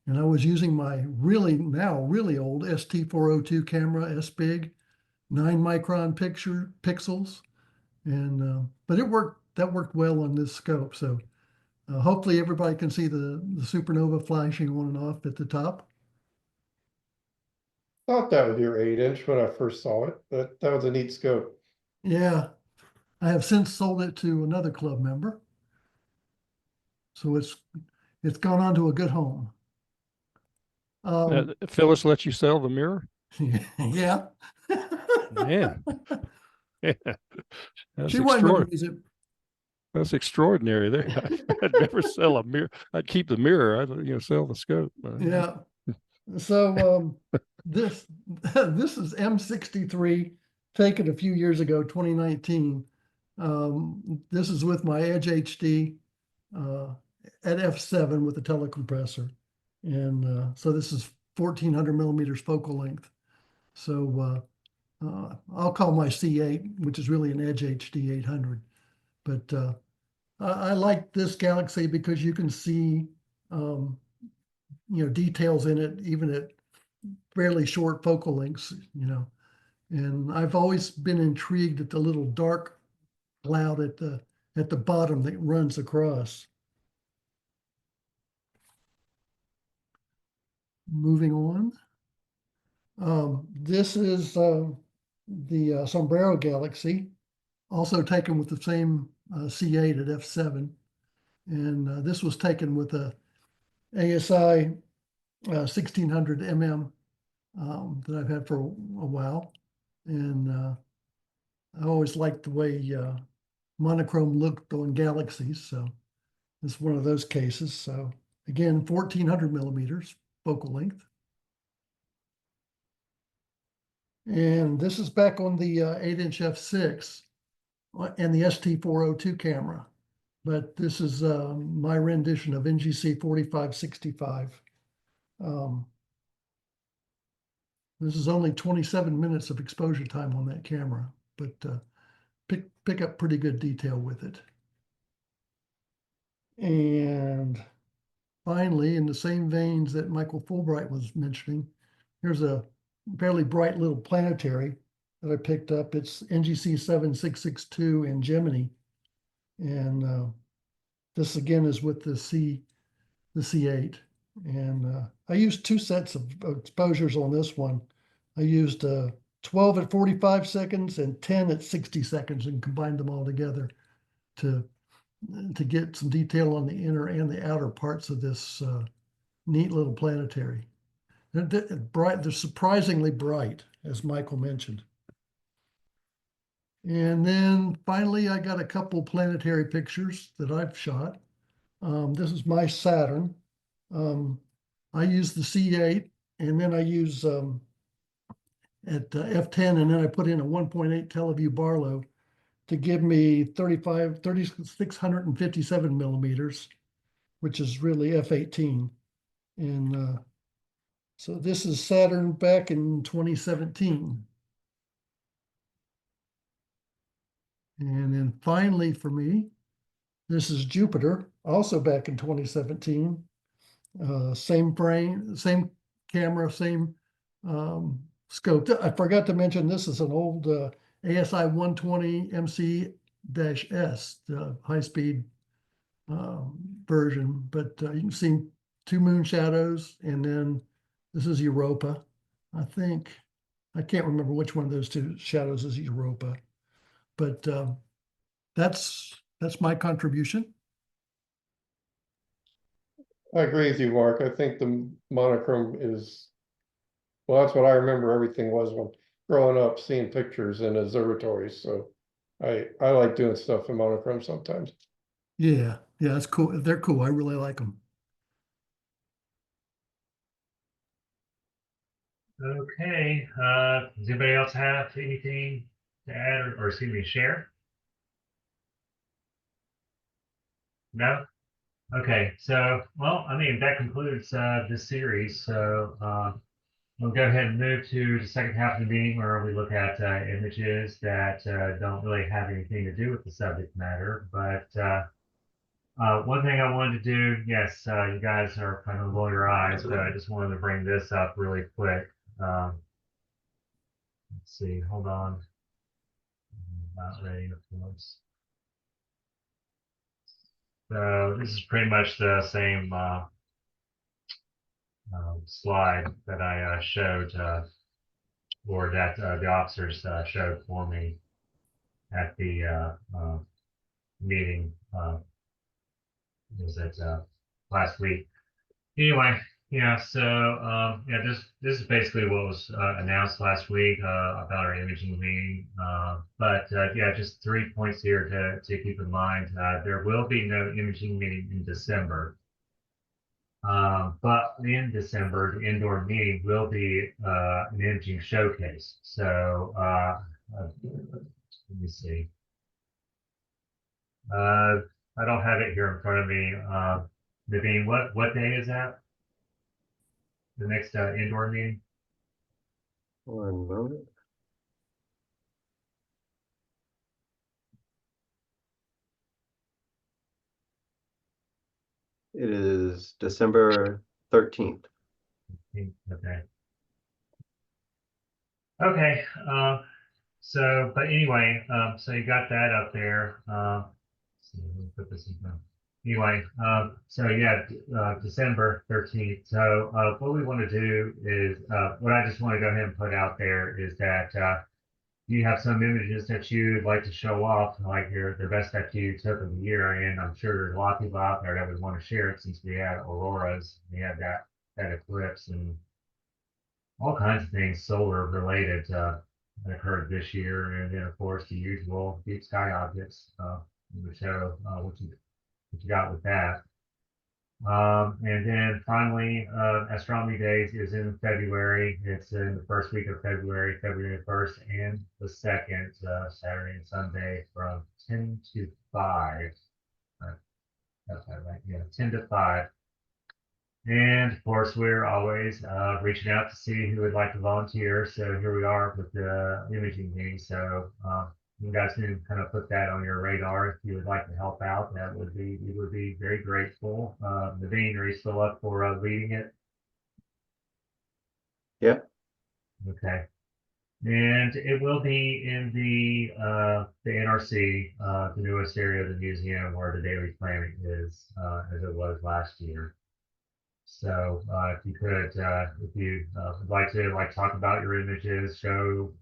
and I was using my really old ST402 camera, S-Big, 9-micron pixels, and but that worked well on this scope. So hopefully everybody can see the supernova flashing on and off at the top. Thought that was your 8-inch when I first saw it. That was a neat scope. Yeah, I have since sold it to another club member. So it's gone on to a good home. Phyllis let you sell the mirror? Yeah. Man. Yeah. That's She wasn't going extraordinary. to use it. That's extraordinary. There, I'd never sell a mirror. I'd keep the mirror. I'd sell the scope. Yeah. So this is M63, taken a few years ago, 2019. This is with my Edge HD at f7 with the telecompressor, and so this is 1400 millimeters focal length. So I'll call my C8, which is really an Edge HD 800. But I like this Galaxy because you can see details in it, even at fairly short focal lengths, And I've always been intrigued at the little dark cloud at the bottom that runs across. moving on. This is the Sombrero Galaxy, also taken with the same C8 at f7. And this was taken with a ASI 1600 mm that I've had for a while. And I always liked the way monochrome looked on galaxies. So it's one of those cases. So again, 1400 millimeters focal length. And this is back on the 8-inch f6 and the ST402 camera. But this is my rendition of NGC 4565. This is only 27 minutes of exposure time on that camera, but pick up pretty good detail with it. And finally, in the same veins that Michael Fulbright was mentioning, here's a fairly bright little planetary that I picked up. It's NGC 7662 in Gemini. And this again is with the C8. And I used 2 sets of exposures on this one. I used 12 at 45 seconds and 10 at 60 seconds and combined them all together to get some detail on the inner and the outer parts of this neat little planetary. They're surprisingly bright, as Michael mentioned. And then finally, I got a couple planetary pictures that I've shot. This is my Saturn. I use the C8, and then I use at f10, and then I put in a 1.8 Teleview Barlow to give me 3657 millimeters, which is really f18. And so this is Saturn back in 2017. And then finally for me, this is Jupiter, also back in 2017. Same frame, same camera, same scope. I forgot to mention this is an old ASI 120 MC-S, the high-speed version. But you can see 2 moon shadows, and then this is Europa. I can't remember which one of those 2 shadows is Europa. But that's my contribution. I agree with you, Mark. I think the monochrome is, well, that's what I remember everything was when growing up, seeing pictures in observatories. So I like doing stuff in monochrome sometimes. Yeah, it's cool. They're cool. I really like them. Okay, does anybody else have anything to add or excuse me, share? No? Okay, so, well, I mean, that concludes this series. So we'll go ahead and move to the second half of the meeting where we look at images that don't really have anything to do with the subject matter. But one thing I wanted to do, yes, you guys are kind of roll your eyes, but I just wanted to bring this up really quick. Let's see, hold on. Not ready, of course. So this is pretty much the same slide that I showed, or that the officers showed for me at the meeting. Was it last week? Anyway, yeah. So yeah, this is basically what was announced last week about our imaging meeting. But yeah, just 3 points here to keep in mind. There will be no imaging meeting in December. But in December, the indoor meeting will be an imaging showcase. So let me see. I don't have it here in front of me. Naveen, what day is that? The next indoor meeting? One moment. It is December 13th. Okay. Okay. So, but anyway, so you got that up there. So let me put this in. anyway, so yeah, December 13th. So what we want to do is, what I just want to go ahead and put out there is that you have some images that you'd like to show off, like the best that you took of the year. And I'm sure there's a lot of people out there that would want to share it since we had auroras, we had that eclipse and all kinds of things solar related that occurred this year. And then of course the usual deep sky objects. We show what you got with that. And then finally, Astronomy Days is in February. It's in the first week of February, February 1st and the 2nd, Saturday and Sunday from 10 to 5. That's that right? Yeah, 10 to 5. And of course, we're always reaching out to see who would like to volunteer. So here we are with the imaging meeting. So you guys can kind of put that on your radar if you would like to help out. We would be very grateful. Naveen, are you still up for leading it? Yeah. Okay. And it will be in the NRC, the newest area of the museum where the daily planning is, as it was last year. So if you could, if you would like to talk about your images,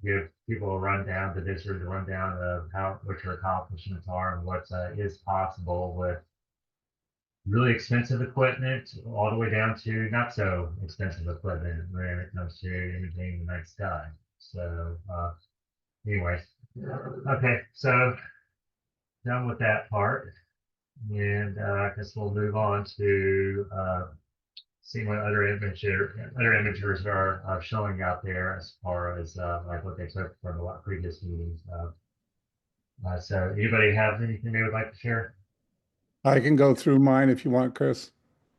give people a rundown, the visitors a rundown of what your accomplishments are and what is possible with really expensive equipment, all the way down to not so expensive equipment when it comes to imaging the night sky. So anyways, okay, so done with that part, and I guess we'll move on to seeing what other imagers are showing out there as far as like what they took from the previous meetings. So anybody have anything they would like to share? I can go through mine if you want, Chris.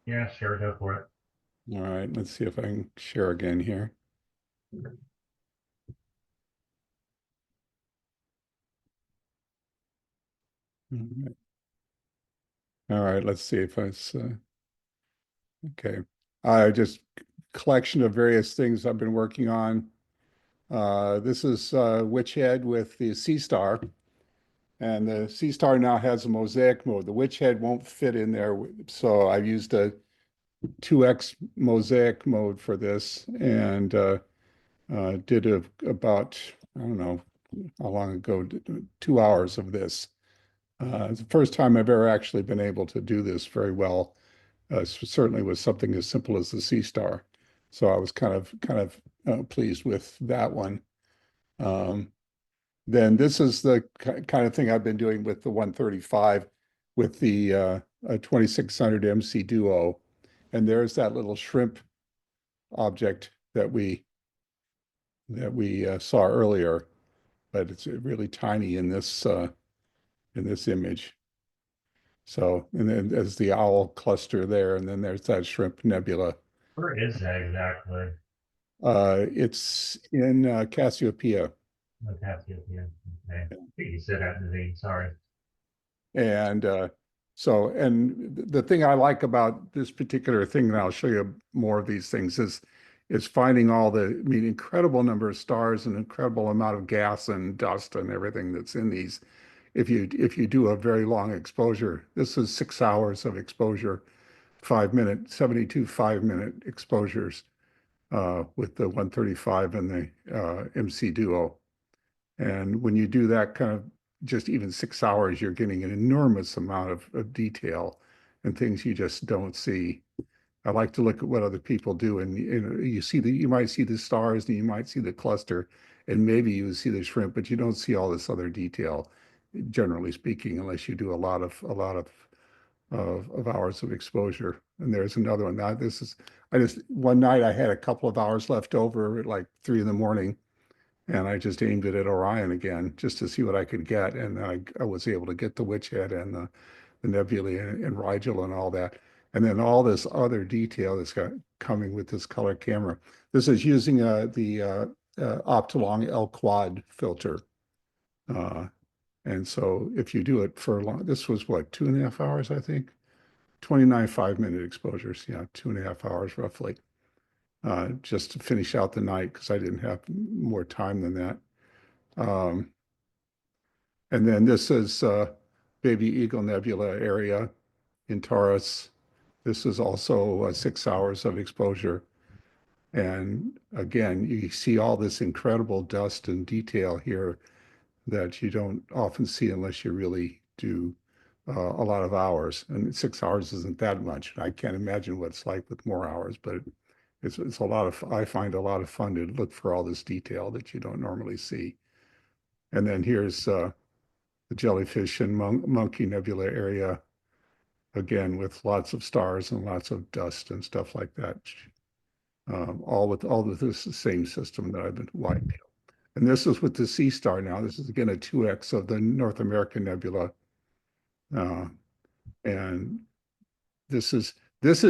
Yeah, sure, go for it. All right, let's see if I can share again here. All right, let's see if it's okay. I just collection of various things I've been working on. This is Witch Head with the Sea Star. And the Sea Star now has a mosaic mode. The Witch Head won't fit in there. So I used a 2x mosaic mode for this and did about, I don't know how long ago, 2 hours of this. It's the first time I've ever actually been able to do this very well. Certainly with something as simple as the Sea Star. So I was kind of pleased with that one. Then this is the kind of thing I've been doing with the 135 with the 2600 MC Duo. And there's that little shrimp object that we saw earlier, but it's really tiny in this image. So, and then there's the owl cluster there, and then there's that shrimp nebula. Where is that exactly? It's in Cassiopeia. Okay, yeah. Okay. I think you said that, Naveen, sorry. And and the thing I like about this particular thing, and I'll show you more of these things, is finding incredible number of stars and incredible amount of gas and dust and everything that's in these. If you do a very long exposure, this is 6 hours of exposure, 5-minute, 72 5-minute exposures with the 135 and the MC Duo. And when you do that kind of just even 6 hours, you're getting an enormous amount of detail and things you just don't see. I like to look at what other people do, and you might see the stars and you might see the cluster, and maybe you see the shrimp, but you don't see all this other detail, generally speaking, unless you do a lot of hours of exposure. And there's another one. One night I had a couple of hours left over at like 3 in the morning. And I just aimed it at Orion again, just to see what I could get. And I was able to get the Witch Head and the nebulae and Rigel and all that. And then all this other detail that's coming with this color camera. This is using the Optolong L Quad filter. And so if you do it for a long, this was what, 2.5 hours, I think? 29 5-minute exposures. Yeah, 2.5 hours roughly. Just to finish out the night because I didn't have more time than that. And then this is Baby Eagle Nebula area in Taurus. This is also 6 hours of exposure. And again, you see all this incredible dust and detail here that you don't often see unless you really do a lot of hours. And 6 hours isn't that much. I can't imagine what it's like with more hours, but it's a lot of, I find a lot of fun to look for all this detail that you don't normally see. And then here's the jellyfish and monkey nebula area, again, with lots of stars and lots of dust and stuff like that. All with this same system that I've been wide. And this is with the sea star now. This is again a 2x of the North American nebula. And this is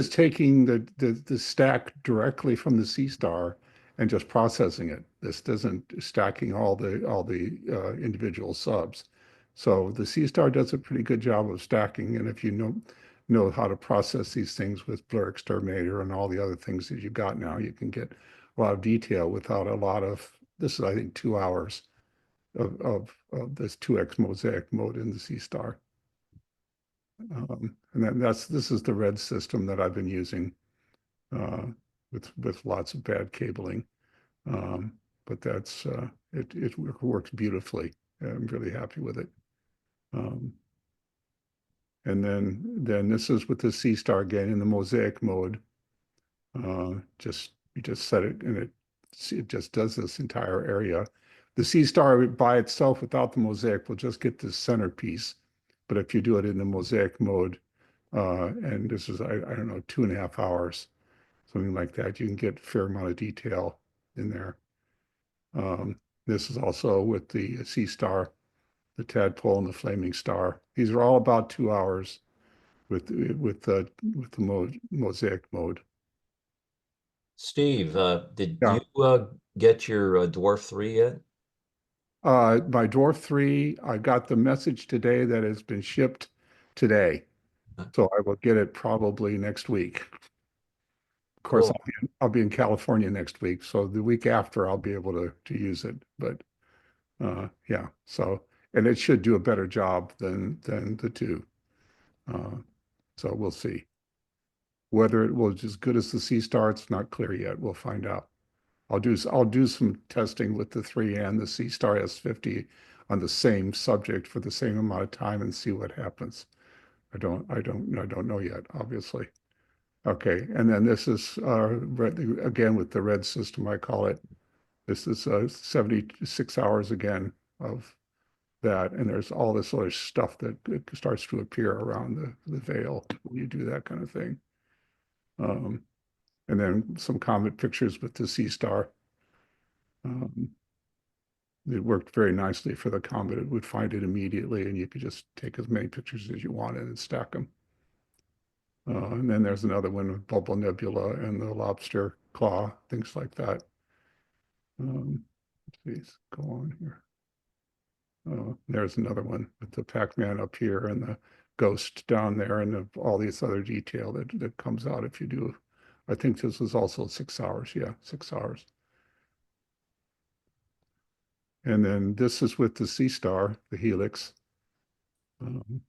taking the stack directly from the sea star and just processing it. This doesn't stacking all the individual subs. So the sea star does a pretty good job of stacking. And if you know how to process these things with Blur Exterminator and all the other things that you've got now, you can get a lot of detail without a lot of, this is, I think, 2 hours of this 2x mosaic mode in the sea star. And then this is the red system that I've been using with lots of bad cabling. But that's it works beautifully. I'm really happy with it. And then this is with the sea star again in the mosaic mode. You just set it and it just does this entire area. The sea star by itself without the mosaic will just get this centerpiece. But if you do it in the mosaic mode, and this is, I don't know, 2.5 hours, something like that, you can get a fair amount of detail in there. This is also with the sea star, the tadpole and the flaming star. These are all about 2 hours with the mosaic mode. Steve, did Yeah. you get your Dwarf 3 yet? My Dwarf 3, I got the message today that has been shipped today. So I will get it probably next week. Of course, Cool. I'll be in California next week. So the week after I'll be able to use it. But yeah, so, and it should do a better job than the 2. So we'll see. Whether it will be as good as the sea star, it's not clear yet. We'll find out. I'll do some testing with the 3 and the sea star S50 on the same subject for the same amount of time and see what happens. I don't know yet, obviously. Okay, and then this is again with the red system, I call it. This is 76 hours again of that, and there's all this other stuff that starts to appear around the veil when you do that kind of thing. And then some comet pictures with the sea star. It worked very nicely for the comet. It would find it immediately, and you could just take as many pictures as you wanted and stack them. And then there's another one with Bubble Nebula and the lobster claw, things like that. Please go on here. There's another one with the Pac-Man up here and the ghost down there and all this other detail that comes out if you do. I think this is also 6 hours. Yeah, 6 hours. And then this is with the sea star, the helix. And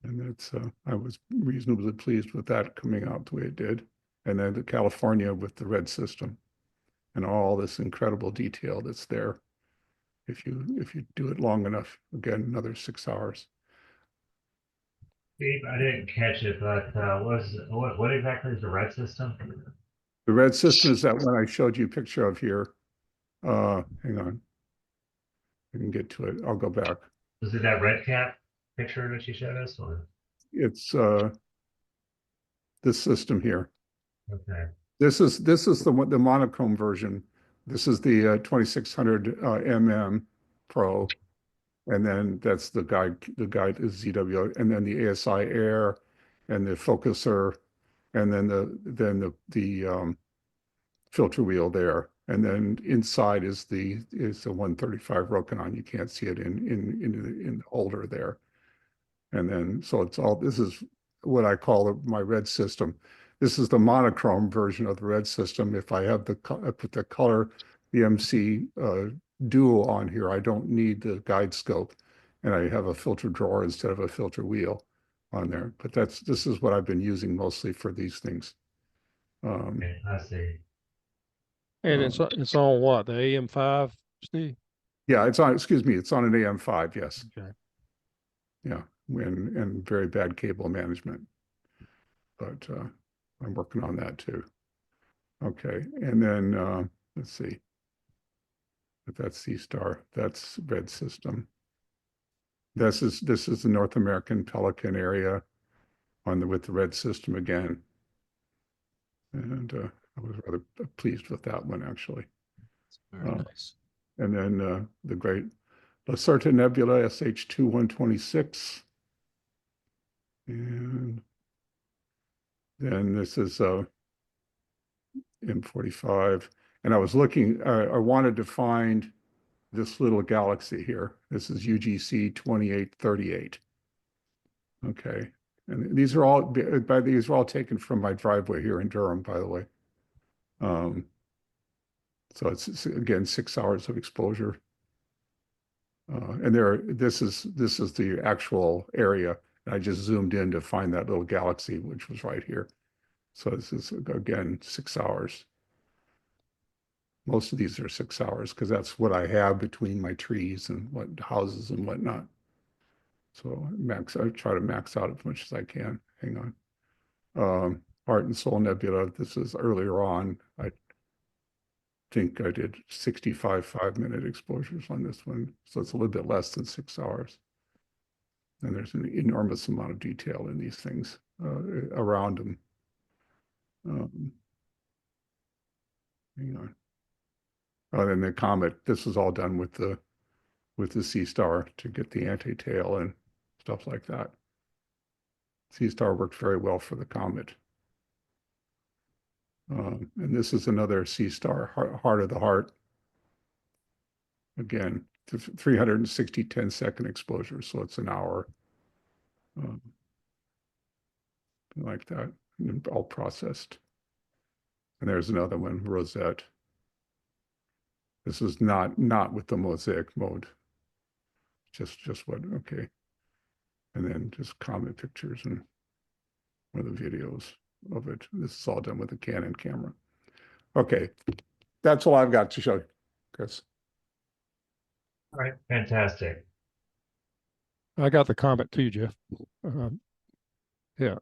that's I was reasonably pleased with that coming out the way it did. And then the California with the red system and all this incredible detail that's there. If you do it long enough, again, another 6 hours. Steve, I didn't catch it, but what exactly is the red system? The red system is that one I showed you a picture of here. Hang on. I can get to it. I'll go back. Was it that red cap picture that you showed us? Or It's this system here. okay. This is the monochrome version. This is the 2600 mm Pro, and then that's the guide is ZW, and then the ASI Air, and the focuser, and then the filter wheel there, and then inside is the 135 Rokinon. You can't see it in the holder there, and then so it's all. This is what I call my red system. This is the monochrome version of the red system. If I have I put the color, the MC dual on here, I don't need the guide scope, and I have a filter drawer instead of a filter wheel. on there, but this is what I've been using mostly for these things. Okay, I see. And it's on what, the AM5, Steve? Yeah, it's on, excuse me, it's on an AM5, yes. Okay. Yeah, and very bad cable management. But I'm working on that too. Okay, and then let's see. But that's C-Star, that's red system. This is the North American Pelican area with the red system again. And I was rather pleased with that one actually. Very nice. And then the great Lacerta Nebula SH2126. And then this is M45. And I was looking, I wanted to find this little galaxy here. This is UGC 2838. Okay. And these are all taken from my driveway here in Durham, by the way. So it's again 6 hours of exposure. And this is the actual area. And I just zoomed in to find that little galaxy, which was right here. So this is again 6 hours. Most of these are 6 hours because that's what I have between my trees and what houses and whatnot. So I try to max out as much as I can. Hang on. Heart and Soul Nebula. This is earlier on. I think I did 65 5-minute exposures on this one. So it's a little bit less than 6 hours. And there's an enormous amount of detail in these things around them. Hang on. Then the comet, this is all done with the C-Star to get the anti-tail and stuff like that. C-Star worked very well for the comet. And this is another C-Star, heart of the heart. Again, 360 10-second exposure, so it's an hour. Like that, and all processed. And there's another one, Rosette. This is not with the mosaic mode. Just what, okay. And then just comet pictures and one of the videos of it. This is all done with a Canon camera. Okay, that's all I've got to show you, Chris. All right, fantastic. I got the comment too, Jeff. Yeah.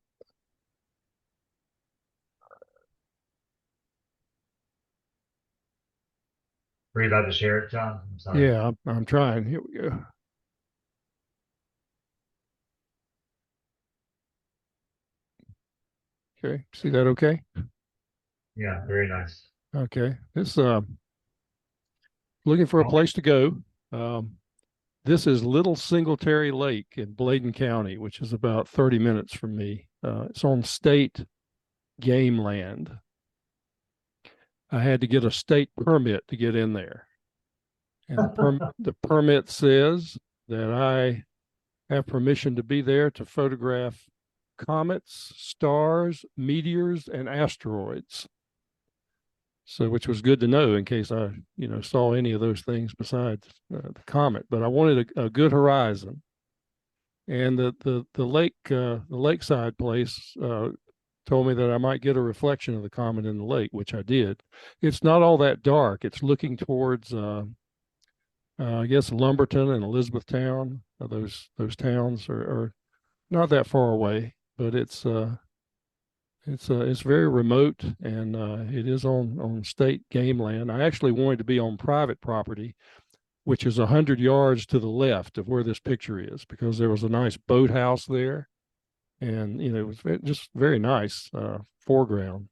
Were you about to share it, John? I'm sorry. Yeah, I'm trying. Here we go. Okay, see that okay? Yeah, very nice. Okay, this looking for a place to go. This is Little Singletary Lake in Bladen County, which is about 30 minutes from me. It's on state game land. I had to get a state permit to get in there. And the permit says that I have permission to be there to photograph comets, stars, meteors, and asteroids. So, which was good to know in case I, saw any of those things besides the comet. But I wanted a good horizon, and the lakeside place told me that I might get a reflection of the comet in the lake, which I did. It's not all that dark. It's looking towards, I guess, Lumberton and Elizabethtown. Those towns are not that far away, but it's very remote, and it is on state game land. I actually wanted to be on private property, which is 100 yards to the left of where this picture is, because there was a nice boathouse there, and it was just very nice foreground.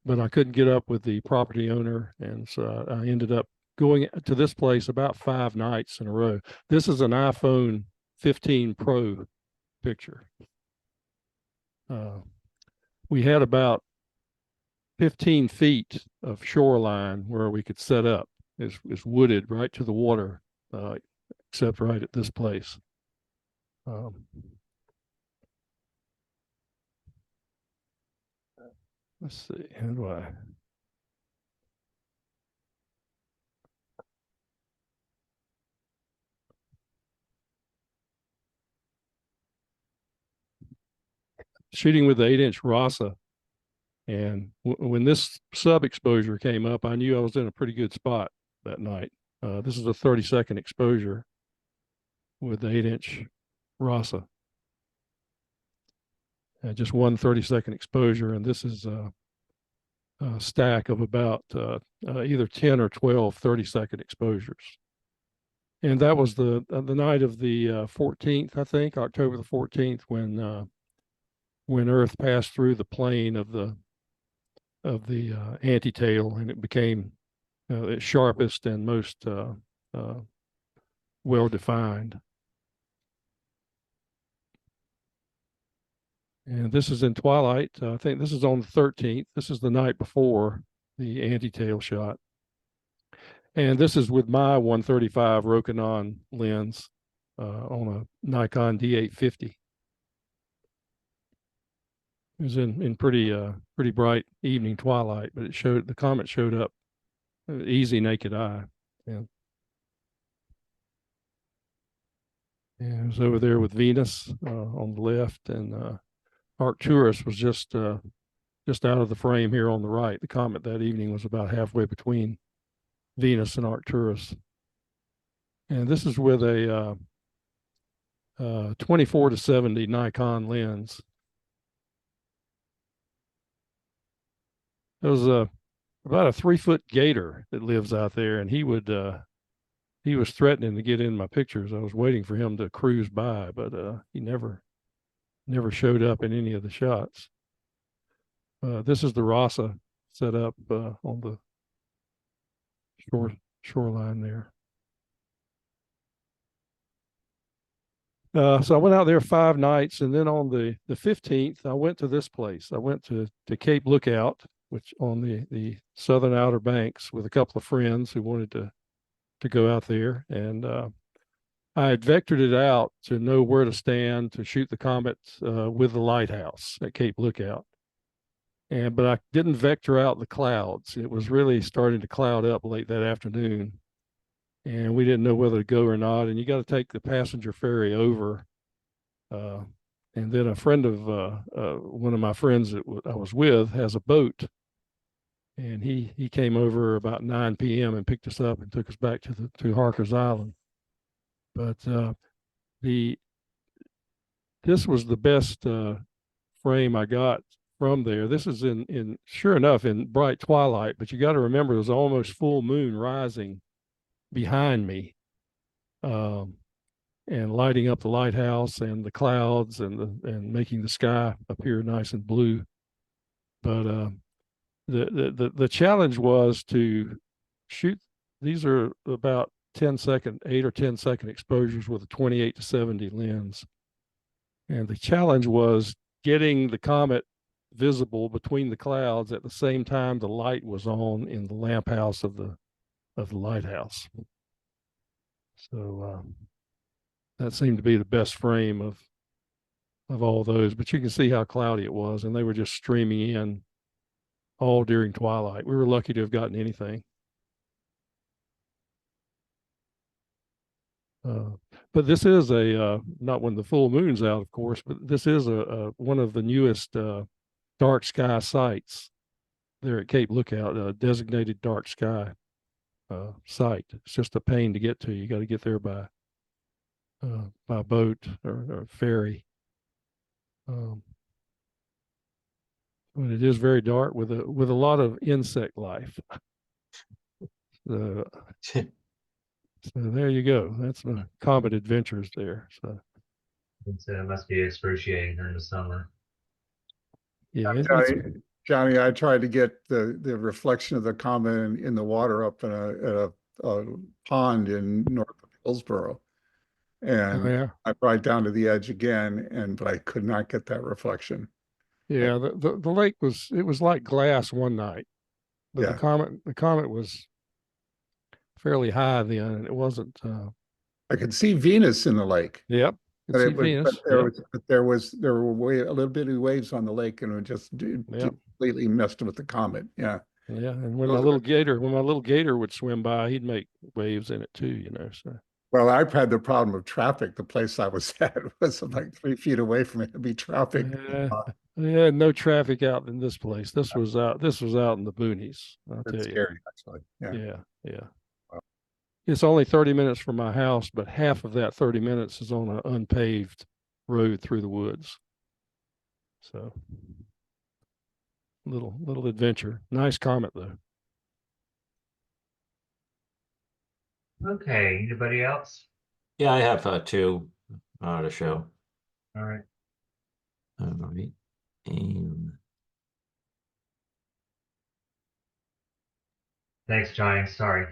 But I couldn't get up with the property owner, and so I ended up going to this place about 5 nights in a row. This is an iPhone 15 Pro picture. We had about 15 feet of shoreline where we could set up. It's wooded right to the water, except right at this place. Let's see, how do I? shooting with the 8-inch RASA. And when this sub exposure came up, I knew I was in a pretty good spot that night. This is a 30-second exposure with the 8-inch RASA. Just one 30-second exposure, and this is a stack of about either 10 or 12 30-second exposures. And that was the night of the 14th, I think, October the 14th, when Earth passed through the plane of the antitail, and it became its sharpest and most well defined. And this is in twilight. I think this is on the 13th. This is the night before the antitail shot. And this is with my 135 Rokinon lens on a Nikon D850. It was in pretty bright evening twilight, but the comet showed up easy naked eye. Yeah. And it was over there with Venus on the left, and Arcturus was just out of the frame here on the right. The comet that evening was about halfway between Venus and Arcturus. And this is with a 24-70 Nikon lens. There was about a 3-foot gator that lives out there, and he was threatening to get in my pictures. I was waiting for him to cruise by, but he never showed up in any of the shots. This is the RASA set up on the shoreline there. So I went out there 5 nights, and then on the 15th, I went to this place. I went to Cape Lookout, which on the southern Outer Banks, with a couple of friends who wanted to go out there, and I had vectored it out to know where to stand to shoot the comet with the lighthouse at Cape Lookout. But I didn't vector out the clouds. It was really starting to cloud up late that afternoon, and we didn't know whether to go or not. And you got to take the passenger ferry over. And then a friend of one of my friends that I was with has a boat, and he came over about 9 p.m. and picked us up and took us back to Harker's Island. But this was the best frame I got from there. This is in sure enough in bright twilight, but you got to remember there's almost full moon rising behind me, and lighting up the lighthouse and the clouds and making the sky appear nice and blue. But the challenge was to shoot. These are about 8 or 10 second exposures with a 28-70 lens. And the challenge was getting the comet visible between the clouds at the same time the light was on in the lamp house of the lighthouse. So that seemed to be the best frame of all those, but you can see how cloudy it was, and they were just streaming in all during twilight. We were lucky to have gotten anything. But this is not when the full moon's out, of course, but this is one of the newest dark sky sites there at Cape Lookout, a designated dark sky site. It's just a pain to get to. You got to get there by boat or ferry. But it is very dark with a lot of insect life. So there you go. That's the comet adventures there. So It must be excruciating during the summer. yeah, Johnny, I tried to get the reflection of the comet in the water up in a pond in north of Hillsborough. And yeah. I brought down to the edge again, but I could not get that reflection. Yeah, the lake was like glass one night, but Yeah. the comet was fairly high then, and it wasn't. I could see Venus in the lake. Yep, But, see Venus. there were a little bit of waves on the lake, and it just completely messed with the comet. Yeah. Yeah, and when my little gator would swim by, he'd make waves in it too, you know. So Well, I've had the problem of traffic. The place I was at was like 3 feet away from heavy traffic. Yeah, no traffic out in this place. This was out in the boonies, I'll It's tell you. scary, actually. Yeah. Yeah, yeah. Wow. It's only 30 minutes from my house, but half of that 30 minutes is on an unpaved road through the woods. So little adventure. Nice comet though. Okay, anybody else? Yeah, I have two to show. All right. All right. And Thanks, Johnny. Sorry.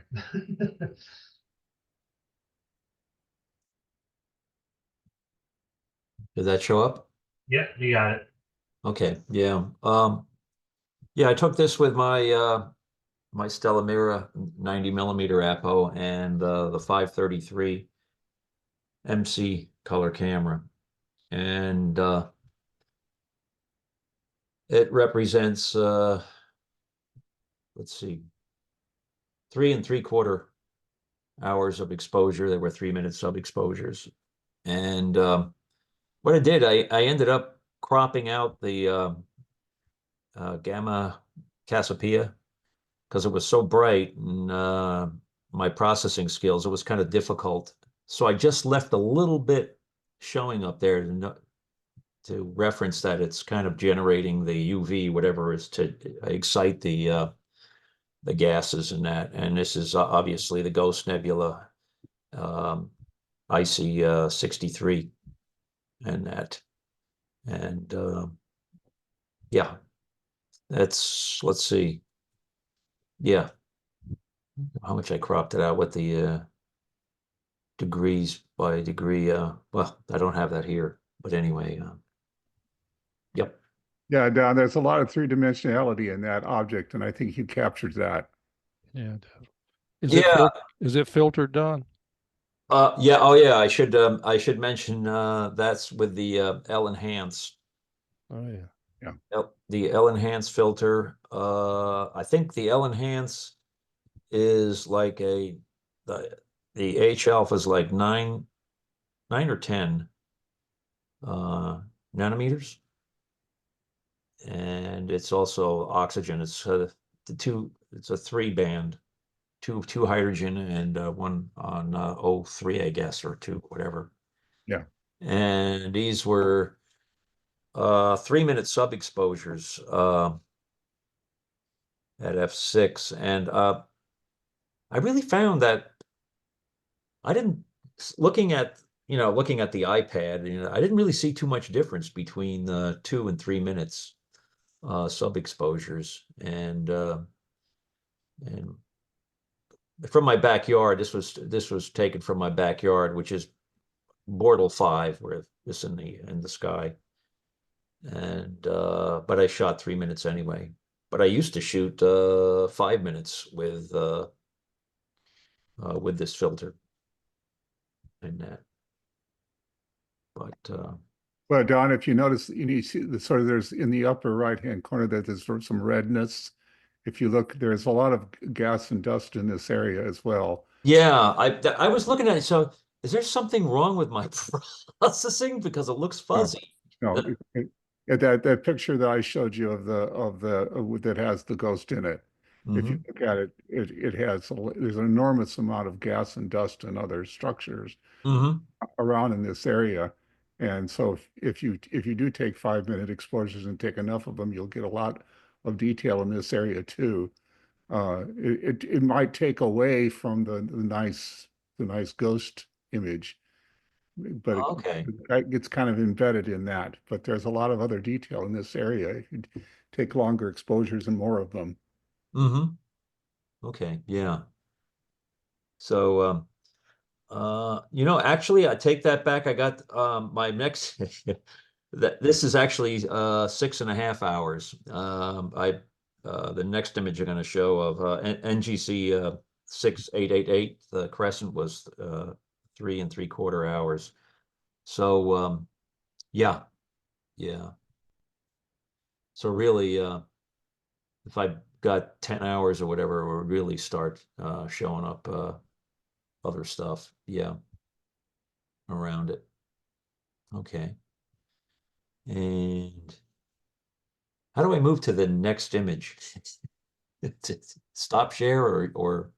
did that show up? Yep, you got it. Okay, yeah. Yeah, I took this with my Stella Mira 90 millimeter Apo and the 533 MC color camera. And it represents let's see, 3 3/4 hours of exposure. There were 3 minute sub exposures. And what I did, I ended up cropping out the Gamma Cassiopeia because it was so bright and my processing skills, it was kind of difficult. So I just left a little bit showing up there to reference that it's kind of generating the UV, whatever is to excite the gases in that. And this is obviously the Ghost Nebula IC 63 and that. And yeah, that's, let's see. Yeah, how much I cropped it out with the degrees by degree. Well, I don't have that here, but anyway, yep. Yeah, Don, there's a lot of three-dimensionality in that object, and I think you captured that. Yeah. Is Yeah. Is it filtered, Don? Yeah. Oh, yeah. I should mention that's with the L enhance. Oh yeah. The L enhance filter. I think the L enhance is like the H alpha is like 9 or 10 nanometers, and it's also oxygen. It's it's a 3 band, two hydrogen and one on O3, I guess, or 2, whatever. Yeah. And these were 3 minute sub exposures at f6, and I really found that I didn't looking at the iPad, I didn't really see too much difference between the 2 and 3 minutes sub exposures. And from my backyard, this was taken from my backyard, which is Bortle 5, where this in the sky. And but I shot 3 minutes anyway. But I used to shoot 5 minutes with this filter and that. But Well, Don, if you notice, you see the sort of there's in the upper right-hand corner that there's sort of some redness. If you look, there's a lot of gas and dust in this area as well. yeah, I was looking at it. So is there something wrong with my processing because it looks fuzzy? No, that picture that I showed you of the that has the ghost in it. If you Mhm. look at it, it has there's an enormous amount of gas and dust and other structures Mhm. around in this area. And so if you do take 5 minute exposures and take enough of them, you'll get a lot of detail in this area too. It might take away from the nice ghost image, but Okay. it gets kind of embedded in that. But there's a lot of other detail in this area if you take longer exposures and more of them. Mhm. Okay. Yeah. So actually I take that back. I got my next that this is actually 6.5 hours. I the next image I'm going to show of NGC 6888, the crescent was 3 3/4 hours. So yeah, yeah. So really, if I got 10 hours or whatever, it would really start showing up other stuff. Yeah. around it. Okay. And how do I move to the next image? Stop share or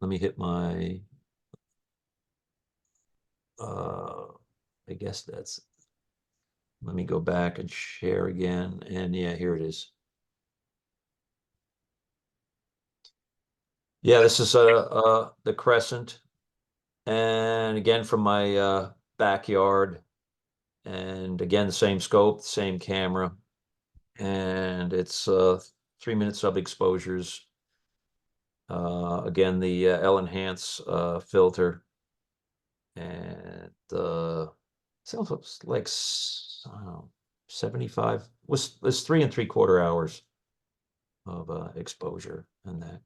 let me hit my I guess that's, let me go back and share again, and yeah, here it is. Yeah, this is the crescent, and again from my backyard, and again the same scope, same camera, and it's 3-minute sub exposures. Again, the L enhance filter, and sounds like 75 was 3 3/4 hours of exposure and that.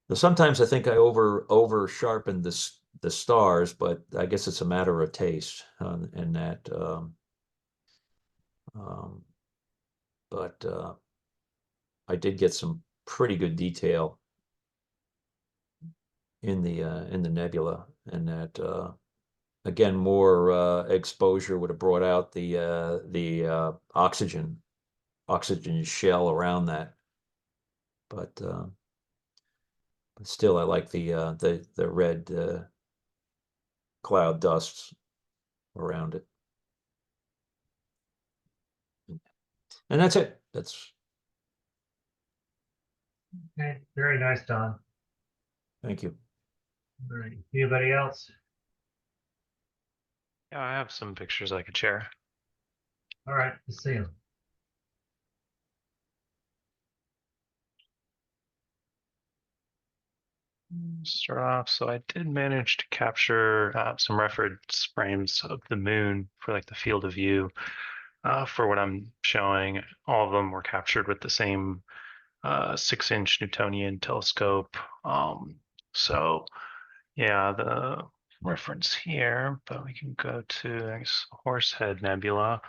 Now, sometimes I think I over sharpened the stars, but I guess it's a matter of taste in that. But I did get some pretty good detail in the nebula, and that again, more exposure would have brought out the oxygen shell around that, but still I like the red cloud dusts around it. And that's it. That's Okay, very nice, Don. Thank you. All right, anybody else? Yeah, I have some pictures I could share. All right, let's see them. Start off. So I did manage to capture some reference frames of the moon for like the field of view. For what I'm showing, all of them were captured with the same 6-inch Newtonian telescope. So yeah, the reference here, but we can go to, I guess, Horsehead Nebula.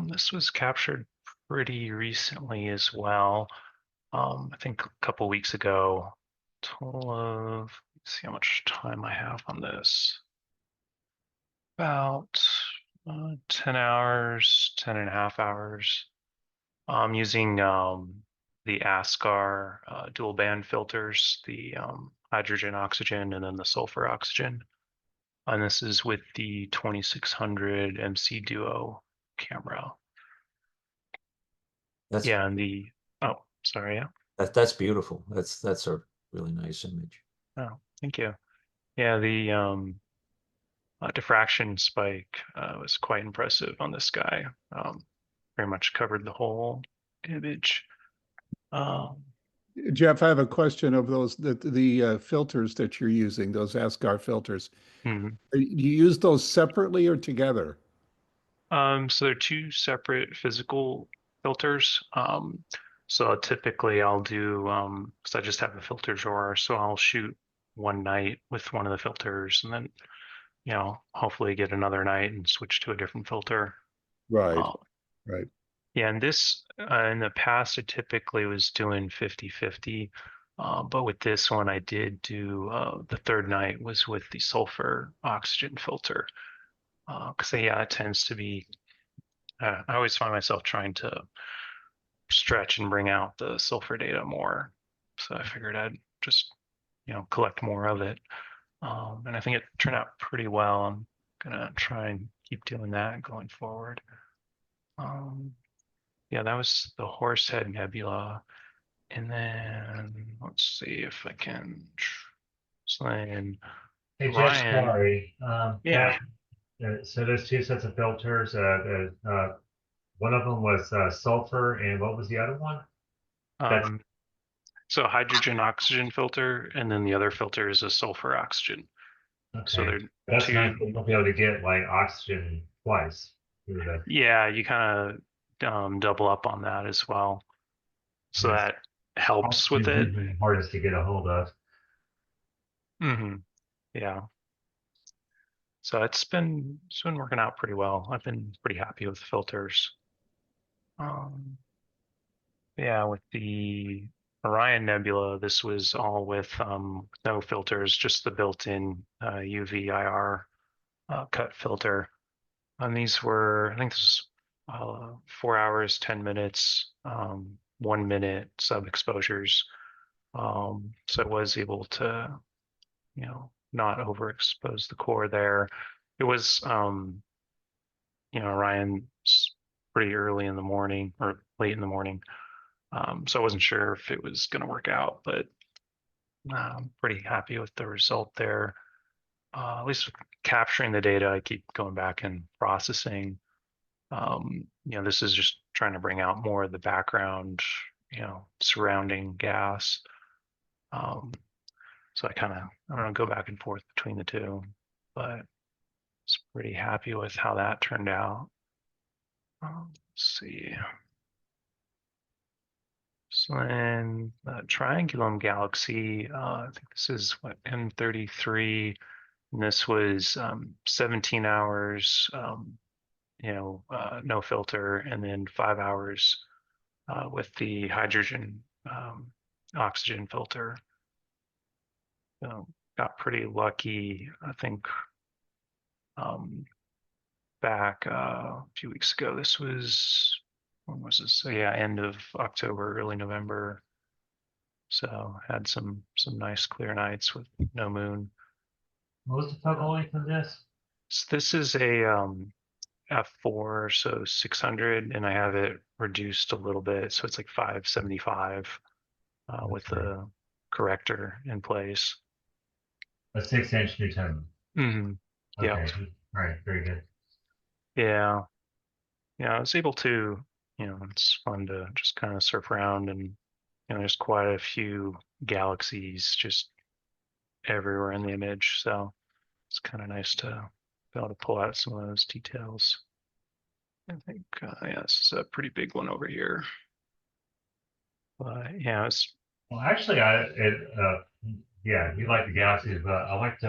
This was captured pretty recently as well. I think a couple weeks ago. Total of, let's see how much time I have on this. About 10 hours, 10 and a half hours. I'm using the ASCAR dual band filters, the hydrogen oxygen and then the sulfur oxygen. And this is with the 2600 MC Duo camera. That's Yeah, and the, oh, sorry, yeah. that's beautiful. That's a really nice image. Oh, thank you. Yeah, the diffraction spike was quite impressive on this guy. Very much covered the whole image. Jeff, I have a question of those, the filters that you're using, those ASCAR filters. Mhm. Do you use those separately or together? So they're two separate physical filters. So typically I'll do, because I just have a filter drawer, so I'll shoot one night with one of the filters and then, hopefully get another night and switch to a different filter. Right, Um, right. Yeah, and this, in the past, I typically was doing 50-50. But with this one, I did do, the third night was with the sulfur oxygen filter. Because, yeah, it tends to be, I always find myself trying to stretch and bring out the sulfur data more. So I figured I'd just, collect more of it. And I think it turned out pretty well. I'm gonna try and keep doing that going forward. Yeah, that was the Horsehead Nebula. And then let's see if I can explain Hey, Jeff, Ryan. sorry. Yeah. So there's two sets of filters. One of them was sulfur, and what was the other one? That's So hydrogen oxygen filter, and then the other filter is a sulfur oxygen. So okay. they're That's nice. two. You'll be able to get like oxygen twice through the. Yeah, you kind of double up on that as well. So Yes. that helps with Oxygen's it. usually the hardest to get a hold of. Yeah. So it's been working out pretty well. I've been pretty happy with the filters. Yeah, with the Orion Nebula, this was all with no filters, just the built-in UV IR cut filter. And these were, I think this was 4 hours, 10 minutes, 1 minute sub exposures. So I was able to, not overexpose the core there. It was, Orion's pretty early in the morning or late in the morning. So I wasn't sure if it was going to work out, but I'm pretty happy with the result there. At least capturing the data, I keep going back and processing. This is just trying to bring out more of the background, surrounding gas. So I kind of, I don't know, go back and forth between the two, but it's pretty happy with how that turned out. Let's see. So then Triangulum Galaxy, I think this is what, M33, and this was 17 hours, no filter, and then 5 hours with the hydrogen oxygen filter. Got pretty lucky, I think, back a few weeks ago. This was, when was this? So yeah, end of October, early November. So had some nice clear nights with no moon. What was the focal length of this? So this is a f4, so 600, and I have it reduced a little bit, so it's like 575 with the corrector in place. A 6-inch Newtonian. Mm-hmm. Yeah. Okay. All right. Very good. Yeah. I was able to, it's fun to just kind of surf around, and there's quite a few galaxies just everywhere in the image, so it's kind of nice to be able to pull out some of those details. I think, yeah, this is a pretty big one over here. But yeah, it's Well, actually, yeah, you like the galaxies, but I like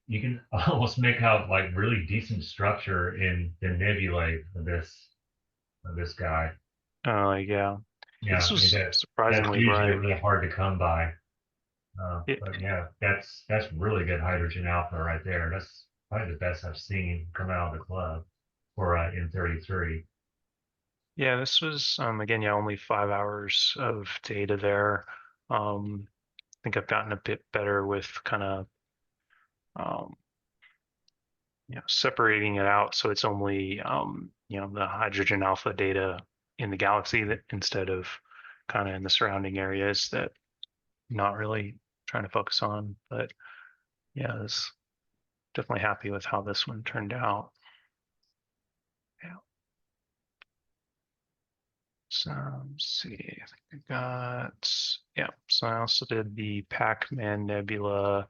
you can almost make out like really decent structure in the nebulae of this guy. yeah, Yeah, this I mean, was that's surprisingly usually bright. really hard to come by. It, But yeah, that's really good hydrogen alpha right there. That's probably the best I've seen come out of the club for M33. yeah, this was again, yeah, only 5 hours of data there. I think I've gotten a bit better with kind of separating it out, so it's only the hydrogen alpha data in the galaxy that, instead of kind of in the surrounding areas, that I'm not really trying to focus on. But yeah, I was definitely happy with how this one turned out. Yeah. So let's see, I think I got, yeah, so I also did the Pac-Man Nebula.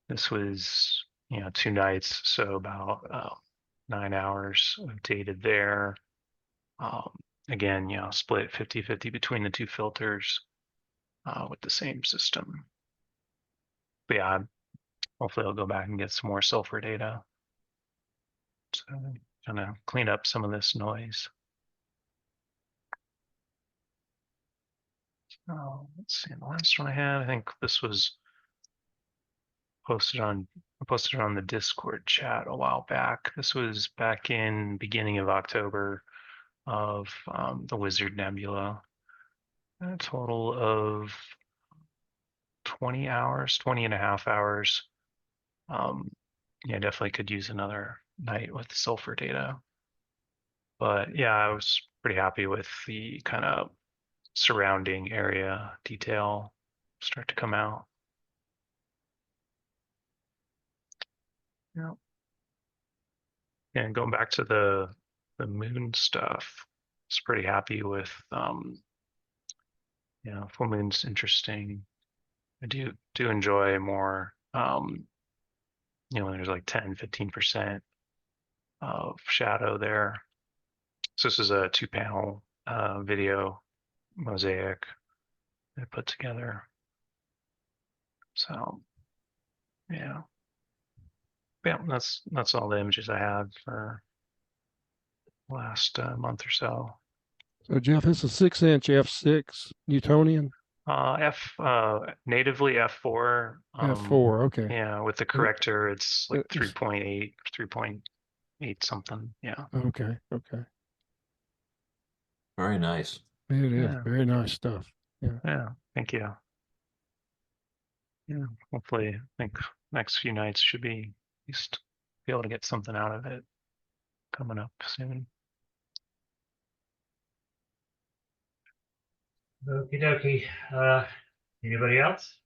This was 2 nights, so about 9 hours of data there. Again, split 50-50 between the two filters with the same system. But yeah, hopefully I'll go back and get some more sulfur data to kind of clean up some of this noise. Let's see, the last one I had, I think this was posted on the Discord chat a while back. This was back in beginning of October of the Wizard Nebula. A total of 20 hours, 20 and a half hours. Yeah, definitely could use another night with the sulfur data. But yeah, I was pretty happy with the kind of surrounding area detail start to come out. Yeah. And going back to the moon stuff, I was pretty happy with full moon's interesting. I do enjoy more there's like 10-15% of shadow there. So this is a 2-panel video mosaic I put together. So yeah, that's all the images I had for last month or so. So Jeff, it's a 6-inch f6 Newtonian Natively F4. f4. Okay. Yeah, with the corrector, it's like it's- 3.8, 3.8 something. Yeah. Okay. Okay. Very nice. It is Yeah. very nice stuff. Yeah. Thank you. Yeah. Hopefully, I think next few nights should be at least be able to get something out of it coming up soon. Okie dokie. Anybody else?